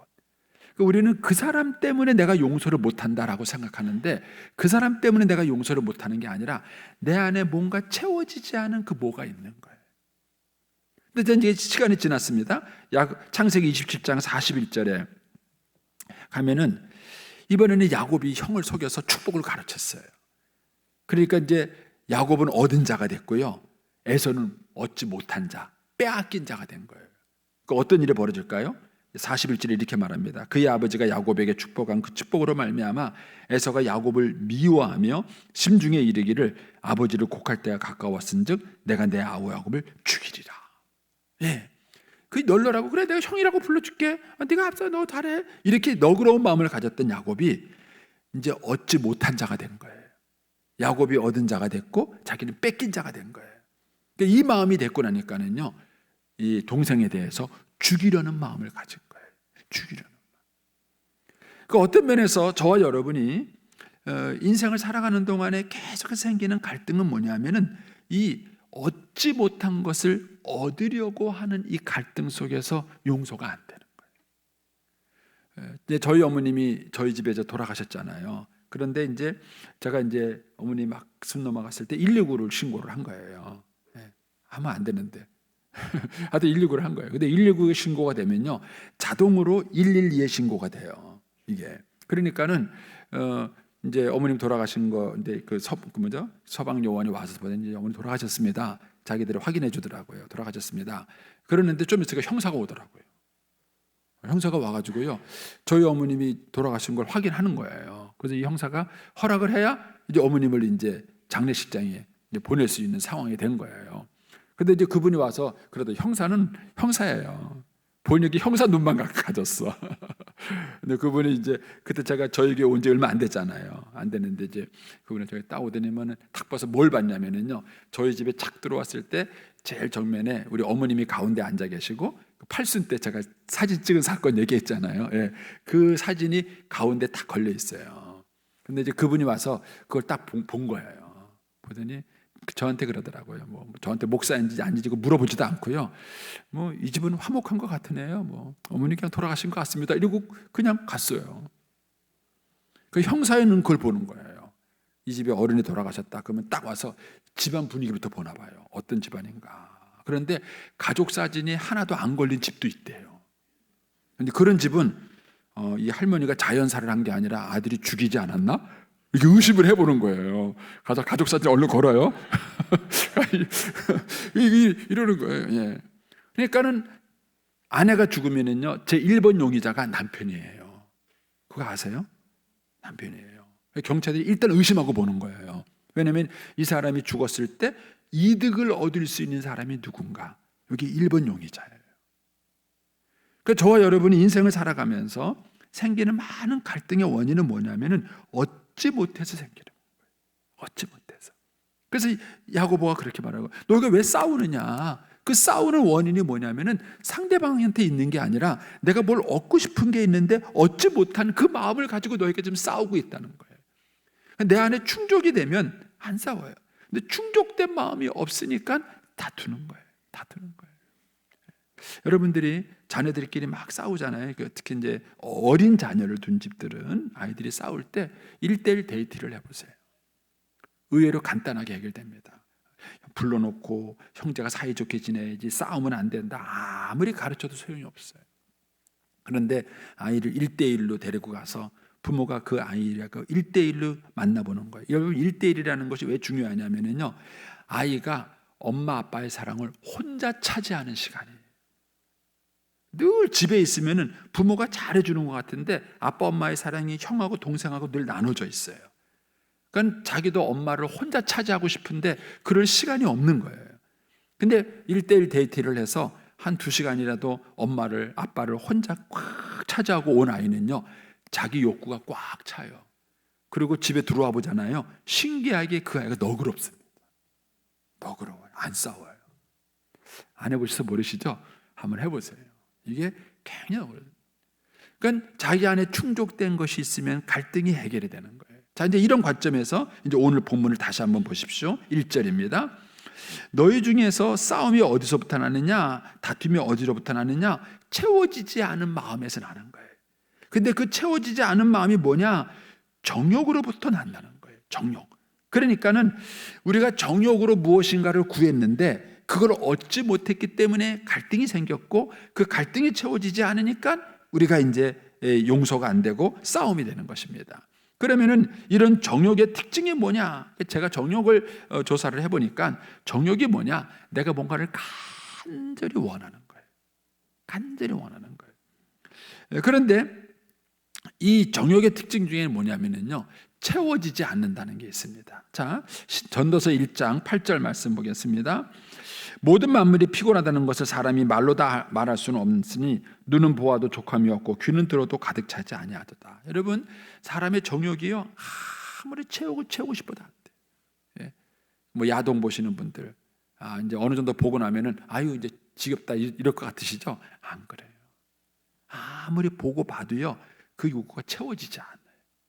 그러니까 우리는 그 사람 때문에 내가 용서를 못한다라고 생각하는데 그 사람 때문에 내가 용서를 못하는 게 아니라 내 안에 뭔가 채워지지 않은 그 뭐가 있는 거예요. 근데 이제 시간이 지났습니다. 창세기 27장 41절에 가면은 이번에는 야곱이 형을 속여서 축복을 가르쳤어요. 그러니까 이제 야곱은 얻은 자가 됐고요, 에서는 얻지 못한 자, 빼앗긴 자가 된 거예요. 그러니까 어떤 일이 벌어질까요? 41절에 이렇게 말합니다. 그의 아버지가 야곱에게 축복한 그 축복으로 말미암아 에서가 야곱을 미워하며 심중에 이르기를 아버지를 곡할 때가 가까웠은즉 내가 내 아우 야곱을 죽이리라. 그 널널하고 그래 내가 형이라고 불러줄게, 네가 앞서 너 잘해, 이렇게 너그러운 마음을 가졌던 야곱이 이제 얻지 못한 자가 된 거예요. 야곱이 얻은 자가 됐고 자기는 뺏긴 자가 된 거예요. 그러니까 이 마음이 됐고 나니까는요 이 동생에 대해서 죽이려는 마음을 가진 거예요. 죽이려는 마음. 그 어떤 면에서 저와 여러분이 인생을 살아가는 동안에 계속해서 생기는 갈등은 뭐냐면은 이 얻지 못한 것을 얻으려고 하는 이 갈등 속에서 용서가 안 되는 거예요. 이제 저희 어머님이 저희 집에 돌아가셨잖아요. 그런데 이제 제가 이제 어머니 막 숨 넘어갔을 때 119를 신고를 한 거예요. 하면 안 되는데. 하여튼 119를 한 거예요. 근데 119 신고가 되면요 자동으로 112에 신고가 돼요. 이게 그러니까는 이제 어머님 돌아가신 거 이제 그 서방 요원이 와서 보더니 이제 어머니 돌아가셨습니다. 자기들이 확인해 주더라고요. 돌아가셨습니다. 그러는데 좀 있으니까 형사가 오더라고요. 형사가 와가지고요 저희 어머님이 돌아가신 걸 확인하는 거예요. 그래서 이 형사가 허락을 해야 이제 어머님을 이제 장례식장에 이제 보낼 수 있는 상황이 된 거예요. 근데 이제 그분이 와서 그래도 형사는 형사예요. 본인이 형사 눈만 가졌어. 근데 그분이 이제 그때 제가 저에게 온 지 얼마 안 됐잖아요. 안 됐는데 이제 그분이 저기 딱 오더니만은 탁 봐서 뭘 봤냐면은요 저희 집에 착 들어왔을 때 제일 정면에 우리 어머님이 가운데 앉아 계시고 팔순 때 제가 사진 찍은 사건 얘기했잖아요. 그 사진이 가운데 딱 걸려 있어요. 근데 이제 그분이 와서 그걸 딱 본 거예요. 보더니 저한테 그러더라고요. 뭐 저한테 목사인지 아닌지 물어보지도 않고요. 뭐 이 집은 화목한 것 같으네요. 뭐 어머니 그냥 돌아가신 것 같습니다. 이러고 그냥 갔어요. 그 형사에는 그걸 보는 거예요. 이 집에 어른이 돌아가셨다. 그러면 딱 와서 집안 분위기부터 보나 봐요. 어떤 집안인가. 그런데 가족 사진이 하나도 안 걸린 집도 있대요. 그런데 그런 집은 이 할머니가 자연사를 한 게 아니라 아들이 죽이지 않았나? 이렇게 의심을 해보는 거예요. 가족 사진 얼른 걸어요. 이러는 거예요. 그러니까는 아내가 죽으면은요 제 1번 용의자가 남편이에요. 그거 아세요? 남편이에요. 경찰들이 일단 의심하고 보는 거예요. 왜냐하면 이 사람이 죽었을 때 이득을 얻을 수 있는 사람이 누군가. 여기 1번 용의자예요. 그러니까 저와 여러분이 인생을 살아가면서 생기는 많은 갈등의 원인은 뭐냐면은 얻지 못해서 생기는 거예요. 얻지 못해서. 그래서 야고보가 그렇게 말하고, 너희가 왜 싸우느냐? 그 싸우는 원인이 뭐냐면은 상대방한테 있는 게 아니라 내가 뭘 얻고 싶은 게 있는데 얻지 못한 그 마음을 가지고 너희가 지금 싸우고 있다는 거예요. 내 안에 충족이 되면 안 싸워요. 근데 충족된 마음이 없으니까 다투는 거예요. 여러분들이 자녀들끼리 막 싸우잖아요. 특히 이제 어린 자녀를 둔 집들은 아이들이 싸울 때 1대1 데이트를 해보세요. 의외로 간단하게 해결됩니다. 불러놓고 형제가 사이좋게 지내야지, 싸우면 안 된다, 아무리 가르쳐도 소용이 없어요. 그런데 아이를 1대1로 데리고 가서 부모가 그 아이를 1대1로 만나보는 거예요. 여러분, 1대1이라는 것이 왜 중요하냐면요, 아이가 엄마 아빠의 사랑을 혼자 차지하는 시간이에요. 늘 집에 있으면 부모가 잘해주는 것 같은데 아빠 엄마의 사랑이 형하고 동생하고 늘 나눠져 있어요. 그러니까 자기도 엄마를 혼자 차지하고 싶은데 그럴 시간이 없는 거예요. 근데 1대1 데이트를 해서 한 2시간이라도 엄마를, 아빠를 혼자 꽉 차지하고 온 아이는요, 자기 욕구가 꽉 차요. 그리고 집에 들어와 보잖아요. 신기하게 그 아이가 너그럽습니다. 너그러워요. 안 싸워요. 안 해보셔서 모르시죠? 한번 해보세요. 이게 굉장히 어려워요. 그러니까 자기 안에 충족된 것이 있으면 갈등이 해결이 되는 거예요. 자, 이제 이런 관점에서 이제 오늘 본문을 다시 한번 보십시오. 1절입니다. 너희 중에서 싸움이 어디서부터 나느냐, 다툼이 어디로부터 나느냐, 채워지지 않은 마음에서 나는 거예요. 근데 그 채워지지 않은 마음이 뭐냐? 정욕으로부터 난다는 거예요. 정욕. 그러니까는 우리가 정욕으로 무엇인가를 구했는데 그걸 얻지 못했기 때문에 갈등이 생겼고, 그 갈등이 채워지지 않으니까 우리가 이제 용서가 안 되고 싸움이 되는 것입니다. 그러면은 이런 정욕의 특징이 뭐냐? 제가 정욕을 조사를 해보니까 정욕이 뭐냐? 내가 뭔가를 간절히 원하는 거예요. 간절히 원하는 거예요. 그런데 이 정욕의 특징 중에 뭐냐면요, 채워지지 않는다는 게 있습니다. 자, 전도서 1장 8절 말씀 보겠습니다. 모든 만물이 피곤하다는 것을 사람이 말로 다 말할 수는 없으니 눈은 보아도 족함이 없고 귀는 들어도 가득 차지 아니하도다. 여러분, 사람의 정욕이요, 아무리 채우고 싶어도 안 돼. 뭐 야동 보시는 분들, 이제 어느 정도 보고 나면은 아유 이제 지겹다 이럴 것 같으시죠? 안 그래요. 아무리 보고 봐도요, 그 욕구가 채워지지 않아요.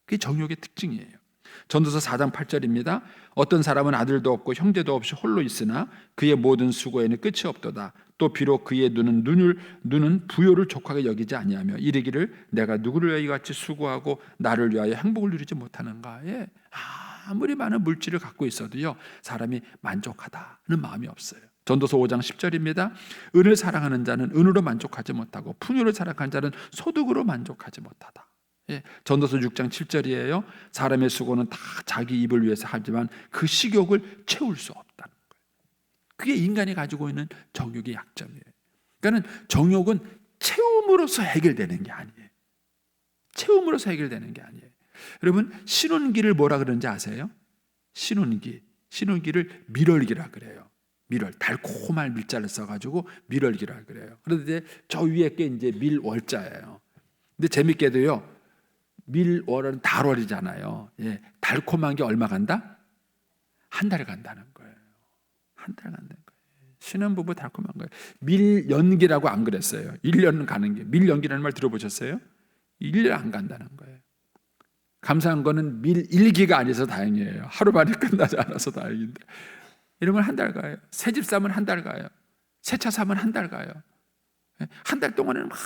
그게 정욕의 특징이에요. 전도서 4장 8절입니다. 어떤 사람은 아들도 없고 형제도 없이 홀로 있으나 그의 모든 수고에는 끝이 없도다. 또 비록 그의 눈은 부요를 족하게 여기지 아니하며 이르기를 내가 누구를 위하여 같이 수고하고 나를 위하여 행복을 누리지 못하는가에, 아무리 많은 물질을 갖고 있어도요, 사람이 만족하다는 마음이 없어요. 전도서 5장 10절입니다. 은을 사랑하는 자는 은으로 만족하지 못하고 풍요를 사랑하는 자는 소득으로 만족하지 못하다. 전도서 6장 7절이에요. 사람의 수고는 다 자기 입을 위해서 하지만 그 식욕을 채울 수 없다는 거예요. 그게 인간이 가지고 있는 정욕의 약점이에요. 그러니까 정욕은 채움으로써 해결되는 게 아니에요. 채움으로써 해결되는 게 아니에요. 여러분, 신혼기를 뭐라 그러는지 아세요? 신혼기를 밀월기라 그래요. 밀월, 달콤한 밀자를 써가지고 밀월기라 그래요. 그런데 저 위에 게 이제 밀월자예요. 근데 재밌게도요, 밀월은 달월이잖아요. 달콤한 게 얼마 간다? 한 달 간다는 거예요. 한 달 간다는 거예요. 신혼부부 달콤한 거예요. 밀연기라고 안 그랬어요. 1년 가는 게. 밀연기라는 말 들어보셨어요? 1년 안 간다는 거예요. 감사한 거는 밀일기가 아니어서 다행이에요. 하루 만에 끝나지 않아서 다행인데. 이러면 한 달 가요. 새 집 사면 한 달 가요. 새 차 사면 한 달 가요. 한 달 동안에는 막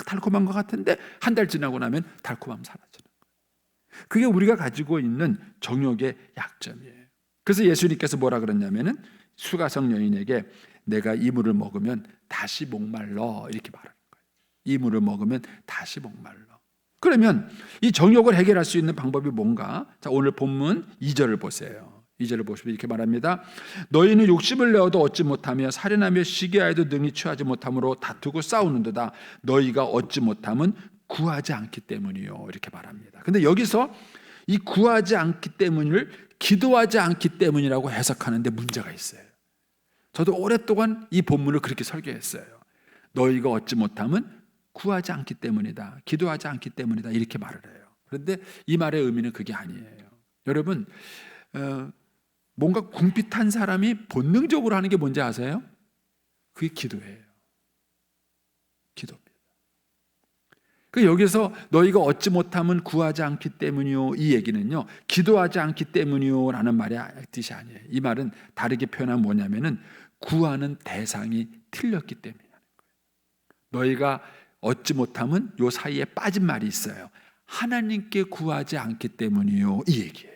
달콤한 것 같은데 한 달 지나고 나면 달콤함 사라지는 거예요. 그게 우리가 가지고 있는 정욕의 약점이에요. 그래서 예수님께서 뭐라 그랬냐면은 수가성 여인에게 내가 이 물을 먹으면 다시 목말라 이렇게 말하는 거예요. 이 물을 먹으면 다시 목말라. 그러면 이 정욕을 해결할 수 있는 방법이 뭔가? 자, 오늘 본문 2절을 보세요. 2절을 보시면 이렇게 말합니다. 너희는 욕심을 내어도 얻지 못하며 살인하며 시기하여도 능히 취하지 못함으로 다투고 싸우는도다. 너희가 얻지 못함은 구하지 않기 때문이요. 이렇게 말합니다. 근데 여기서 이 구하지 않기 때문을 기도하지 않기 때문이라고 해석하는데 문제가 있어요. 저도 오랫동안 이 본문을 그렇게 설교했어요. 너희가 얻지 못함은 구하지 않기 때문이다. 기도하지 않기 때문이다. 이렇게 말을 해요. 그런데 이 말의 의미는 그게 아니에요. 여러분, 뭔가 궁핍한 사람이 본능적으로 하는 게 뭔지 아세요? 그게 기도예요. 기도입니다. 그 여기서 너희가 얻지 못함은 구하지 않기 때문이요, 이 얘기는요, 기도하지 않기 때문이요 라는 말의 뜻이 아니에요. 이 말은 다르게 표현하면 뭐냐면은 구하는 대상이 틀렸기 때문이라는 거예요. 너희가 얻지 못함은 요 사이에 빠진 말이 있어요. 하나님께 구하지 않기 때문이요, 이 얘기예요.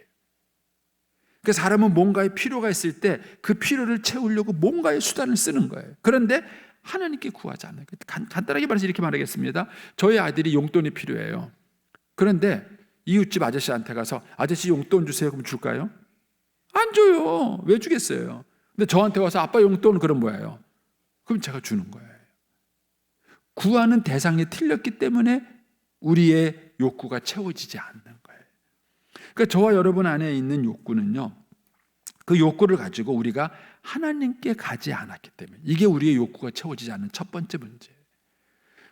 그 사람은 뭔가의 필요가 있을 때 그 필요를 채우려고 뭔가의 수단을 쓰는 거예요. 그런데 하나님께 구하지 않는 거예요. 간단하게 말해서 이렇게 말하겠습니다. 저희 아들이 용돈이 필요해요. 그런데 이웃집 아저씨한테 가서 아저씨 용돈 주세요. 그럼 줄까요? 안 줘요. 왜 주겠어요? 근데 저한테 와서 아빠 용돈, 그럼 뭐예요? 그럼 제가 주는 거예요. 구하는 대상이 틀렸기 때문에 우리의 욕구가 채워지지 않는 거예요. 그러니까 저와 여러분 안에 있는 욕구는요, 그 욕구를 가지고 우리가 하나님께 가지 않았기 때문에 이게 우리의 욕구가 채워지지 않는 첫 번째 문제예요.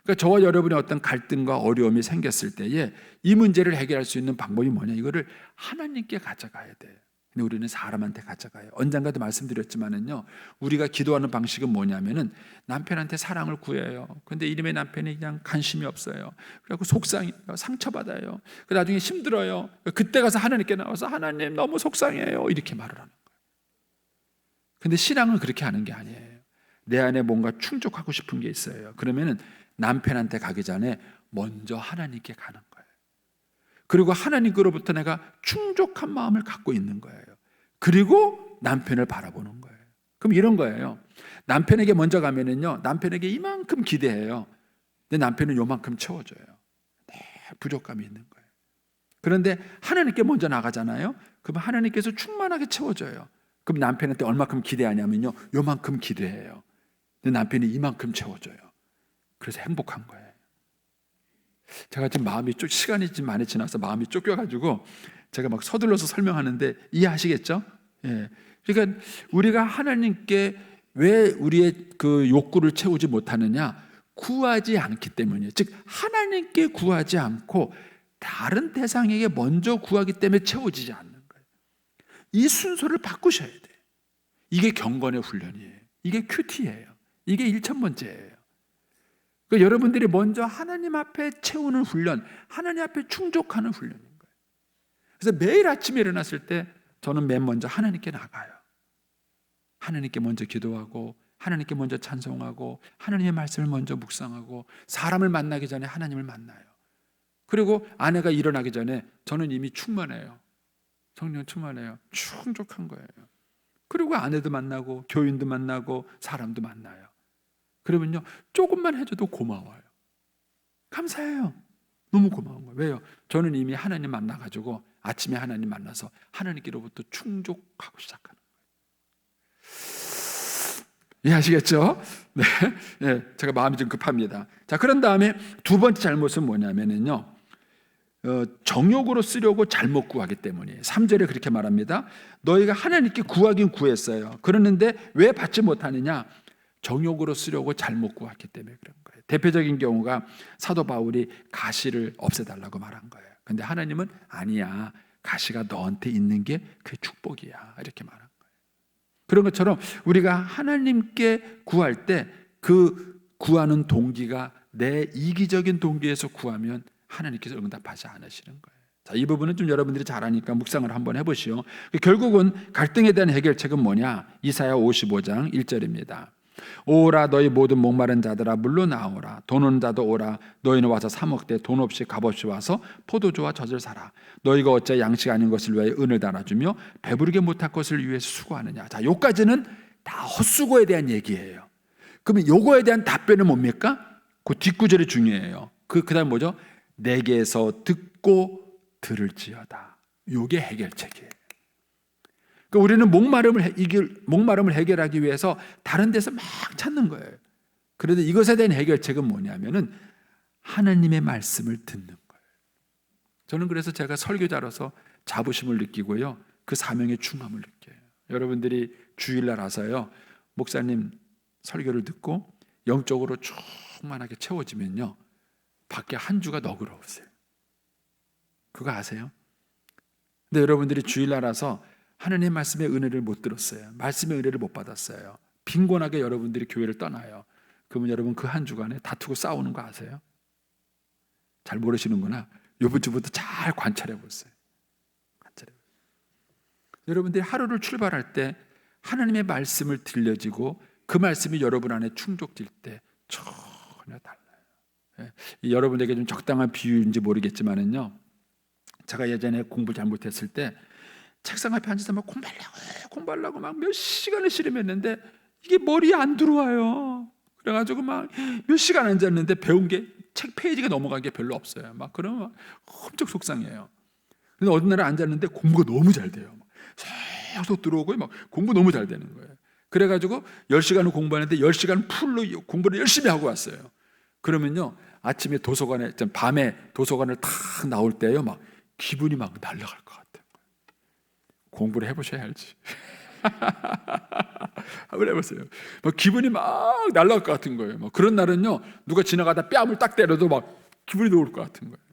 그러니까 저와 여러분의 어떤 갈등과 어려움이 생겼을 때에 이 문제를 해결할 수 있는 방법이 뭐냐, 이거를 하나님께 가져가야 돼요. 근데 우리는 사람한테 가져가요. 언젠가도 말씀드렸지만은요, 우리가 기도하는 방식은 뭐냐면은 남편한테 사랑을 구해요. 근데 이름의 남편이 그냥 관심이 없어요. 그래갖고 속상해요. 상처받아요. 그 나중에 힘들어요. 그때 가서 하나님께 나와서 하나님 너무 속상해요, 이렇게 말을 하는 거예요. 근데 신앙은 그렇게 하는 게 아니에요. 내 안에 뭔가 충족하고 싶은 게 있어요. 그러면은 남편한테 가기 전에 먼저 하나님께 가는 거예요. 그리고 하나님께로부터 내가 충족한 마음을 갖고 있는 거예요. 그리고 남편을 바라보는 거예요. 그럼 이런 거예요. 남편에게 먼저 가면은요, 남편에게 이만큼 기대해요. 근데 남편은 요만큼 채워줘요. 네, 부족감이 있는 거예요. 그런데 하나님께 먼저 나가잖아요. 그럼 하나님께서 충만하게 채워줘요. 그럼 남편한테 얼마큼 기대하냐면요, 요만큼 기대해요. 근데 남편이 이만큼 채워줘요. 그래서 행복한 거예요. 제가 지금 시간이 좀 많이 지나서 마음이 쫓겨가지고 제가 막 서둘러서 설명하는데 이해하시겠죠? 예. 그러니까 우리가 하나님께 왜 우리의 그 욕구를 채우지 못하느냐? 구하지 않기 때문이에요. 즉 하나님께 구하지 않고 다른 대상에게 먼저 구하기 때문에 채워지지 않는 거예요. 이 순서를 바꾸셔야 돼요. 이게 경건의 훈련이에요. 이게 큐티예요. 이게 1,000번째예요. 그러니까 여러분들이 먼저 하나님 앞에 채우는 훈련, 하나님 앞에 충족하는 훈련인 거예요. 그래서 매일 아침에 일어났을 때 저는 맨 먼저 하나님께 나가요. 하나님께 먼저 기도하고 하나님께 먼저 찬송하고 하나님의 말씀을 먼저 묵상하고 사람을 만나기 전에 하나님을 만나요. 그리고 아내가 일어나기 전에 저는 이미 충만해요. 성령 충만해요. 충족한 거예요. 그리고 아내도 만나고 교인도 만나고 사람도 만나요. 그러면요, 조금만 해줘도 고마워요. 감사해요. 너무 고마운 거예요. 왜요? 저는 이미 하나님 만나가지고 아침에 하나님 만나서 하나님께로부터 충족하고 시작하는 거예요. 이해하시겠죠? 네. 네, 제가 마음이 좀 급합니다. 자, 그런 다음에 두 번째 잘못은 뭐냐면요, 정욕으로 쓰려고 잘못 구하기 때문이에요. 3절에 그렇게 말합니다. 너희가 하나님께 구하긴 구했어요. 그러는데 왜 받지 못하느냐? 정욕으로 쓰려고 잘못 구했기 때문에 그런 거예요. 대표적인 경우가 사도 바울이 가시를 없애달라고 말한 거예요. 근데 하나님은 아니야, 가시가 너한테 있는 게 그게 축복이야, 이렇게 말한 거예요. 그런 것처럼 우리가 하나님께 구할 때 그 구하는 동기가 내 이기적인 동기에서 구하면 하나님께서 응답하지 않으시는 거예요. 자, 이 부분은 좀 여러분들이 잘 아니까 묵상을 한번 해보시오. 결국은 갈등에 대한 해결책은 뭐냐? 이사야 55장 1절입니다. 오라 너희 모든 목마른 자들아 물러나오라. 돈 없는 자도 오라. 너희는 와서 사 먹되 돈 없이 값없이 와서 포도주와 젖을 사라. 너희가 어째 양식 아닌 것을 위하여 은을 달아주며 배부르게 못할 것을 위해서 수고하느냐. 자, 요까지는 다 헛수고에 대한 얘기예요. 그러면 요거에 대한 답변은 뭡니까? 그 뒷구절이 중요해요. 그다음 뭐죠? 내게서 듣고 들을지어다. 요게 해결책이에요. 그러니까 우리는 목마름을 해결하기 위해서 다른 데서 막 찾는 거예요. 그런데 이것에 대한 해결책은 뭐냐면은 하나님의 말씀을 듣는 거예요. 저는 그래서 제가 설교자로서 자부심을 느끼고요, 그 사명의 중함을 느껴요. 여러분들이 주일날 와서요, 목사님 설교를 듣고 영적으로 충만하게 채워지면요, 밖에 한 주가 너그러우세요. 그거 아세요? 근데 여러분들이 주일날 와서 하나님의 말씀의 은혜를 못 들었어요. 말씀의 은혜를 못 받았어요. 빈곤하게 여러분들이 교회를 떠나요. 그러면 여러분 그 한 주간에 다투고 싸우는 거 아세요? 잘 모르시는구나. 이번 주부터 잘 관찰해 보세요. 여러분들이 하루를 출발할 때 하나님의 말씀을 들려지고 그 말씀이 여러분 안에 충족될 때 전혀 달라요. 여러분에게 좀 적당한 비유인지 모르겠지만은요, 제가 예전에 공부 잘못했을 때 책상 앞에 앉아서 막 공부하려고 막 몇 시간을 씨름했는데 이게 머리에 안 들어와요. 그래가지고 막 몇 시간 앉았는데 배운 게 책 페이지가 넘어간 게 별로 없어요. 막 그러면 막 엄청 속상해요. 근데 어느 날 앉았는데 공부가 너무 잘 돼요. 쏙 들어오고 막 공부 너무 잘 되는 거예요. 그래가지고 10시간을 공부하는데 10시간 풀로 공부를 열심히 하고 왔어요. 그러면요, 아침에 도서관에, 밤에 도서관을 탁 나올 때요, 막 기분이 막 날아갈 것 같아요. 공부를 해보셔야 알지. 한번 해보세요. 막 기분이 막 날아갈 것 같은 거예요. 막 그런 날은요, 누가 지나가다 뺨을 딱 때려도 막 기분이 좋을 것 같은 거예요.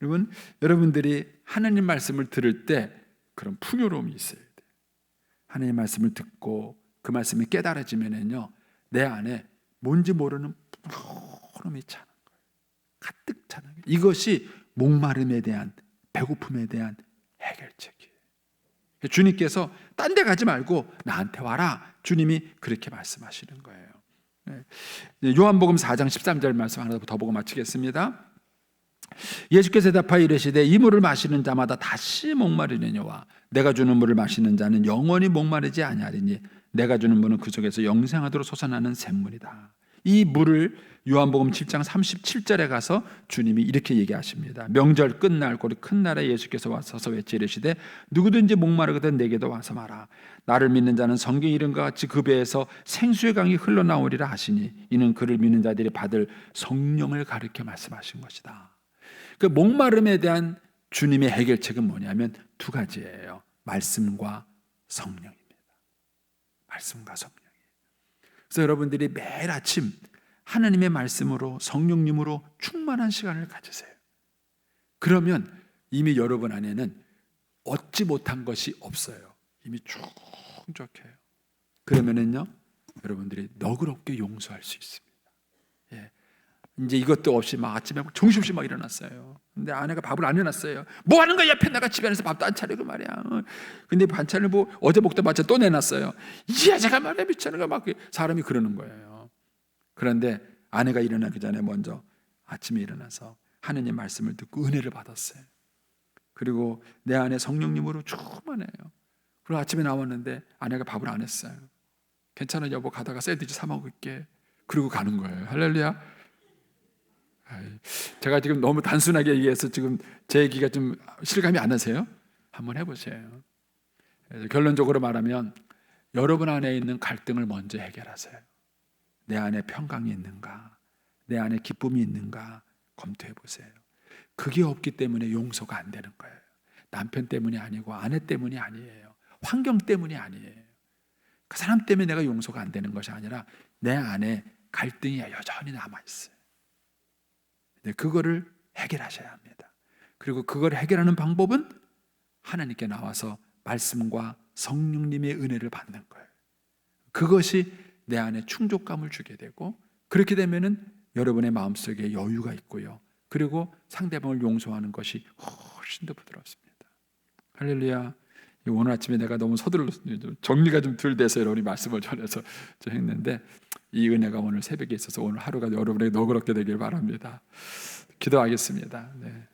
여러분, 여러분들이 하나님 말씀을 들을 때 그런 풍요로움이 있어야 돼요. 하나님 말씀을 듣고 그 말씀이 깨달아지면은요, 내 안에 뭔지 모르는 푸르름이 차는 거예요. 가득 차는 거예요. 이것이 목마름에 대한, 배고픔에 대한 해결책이에요. 주님께서 딴 데 가지 말고 나한테 와라. 주님이 그렇게 말씀하시는 거예요. 요한복음 4장 13절 말씀 하나 더 보고 마치겠습니다. 예수께서 대답하여 이르시되 이 물을 마시는 자마다 다시 목마르느니와 내가 주는 물을 마시는 자는 영원히 목마르지 아니하리니 내가 주는 물은 그 속에서 영생하도록 솟아나는 샘물이다. 이 물을 요한복음 7장 37절에 가서 주님이 이렇게 얘기하십니다. 명절 끝날 고리 큰 날에 예수께서 와서서 외쳐 이르시되 누구든지 목마르거든 내게도 와서 마라. 나를 믿는 자는 성경에 이른 것 같이 그 배에서 생수의 강이 흘러나오리라 하시니 이는 그를 믿는 자들이 받을 성령을 가리켜 말씀하신 것이다. 그 목마름에 대한 주님의 해결책은 뭐냐면 두 가지예요. 말씀과 성령입니다. 말씀과 성령. 그래서 여러분들이 매일 아침 하나님의 말씀으로 성령님으로 충만한 시간을 가지세요. 그러면 이미 여러분 안에는 얻지 못한 것이 없어요. 이미 충족해요. 그러면은요, 여러분들이 너그럽게 용서할 수 있습니다. 예. 이제 이것도 없이 막 아침에 정신없이 막 일어났어요. 근데 아내가 밥을 안 해놨어요. 뭐 하는 거야? 옆에 나가 집안에서 밥도 안 차리고 말이야. 근데 반찬을 뭐 어제 먹다 반찬 또 내놨어요. 이 여자가 말이야 미치는 거 막 사람이 그러는 거예요. 그런데 아내가 일어나기 전에 먼저 아침에 일어나서 하느님 말씀을 듣고 은혜를 받았어요. 그리고 내 안에 성령님으로 충만해요. 그리고 아침에 나왔는데 아내가 밥을 안 했어요. 괜찮아 여보 가다가 샌드위치 사 먹을게. 그리고 가는 거예요. 할렐루야. 제가 지금 너무 단순하게 얘기해서 지금 제 얘기가 좀 실감이 안 나세요? 한번 해보세요. 결론적으로 말하면 여러분 안에 있는 갈등을 먼저 해결하세요. 내 안에 평강이 있는가, 내 안에 기쁨이 있는가 검토해 보세요. 그게 없기 때문에 용서가 안 되는 거예요. 남편 때문이 아니고 아내 때문이 아니에요. 환경 때문이 아니에요. 그 사람 때문에 내가 용서가 안 되는 것이 아니라 내 안에 갈등이 여전히 남아있어요. 그거를 해결하셔야 합니다. 그리고 그걸 해결하는 방법은 하나님께 나와서 말씀과 성령님의 은혜를 받는 거예요. 그것이 내 안에 충족감을 주게 되고 그렇게 되면은 여러분의 마음속에 여유가 있고요. 그리고 상대방을 용서하는 것이 훨씬 더 부드럽습니다. 할렐루야. 오늘 아침에 내가 너무 서둘러 정리가 좀 덜 돼서 여러분이 말씀을 전해서 했는데 이 은혜가 오늘 새벽에 있어서 오늘 하루가 여러분에게 너그럽게 되길 바랍니다. 기도하겠습니다. 네.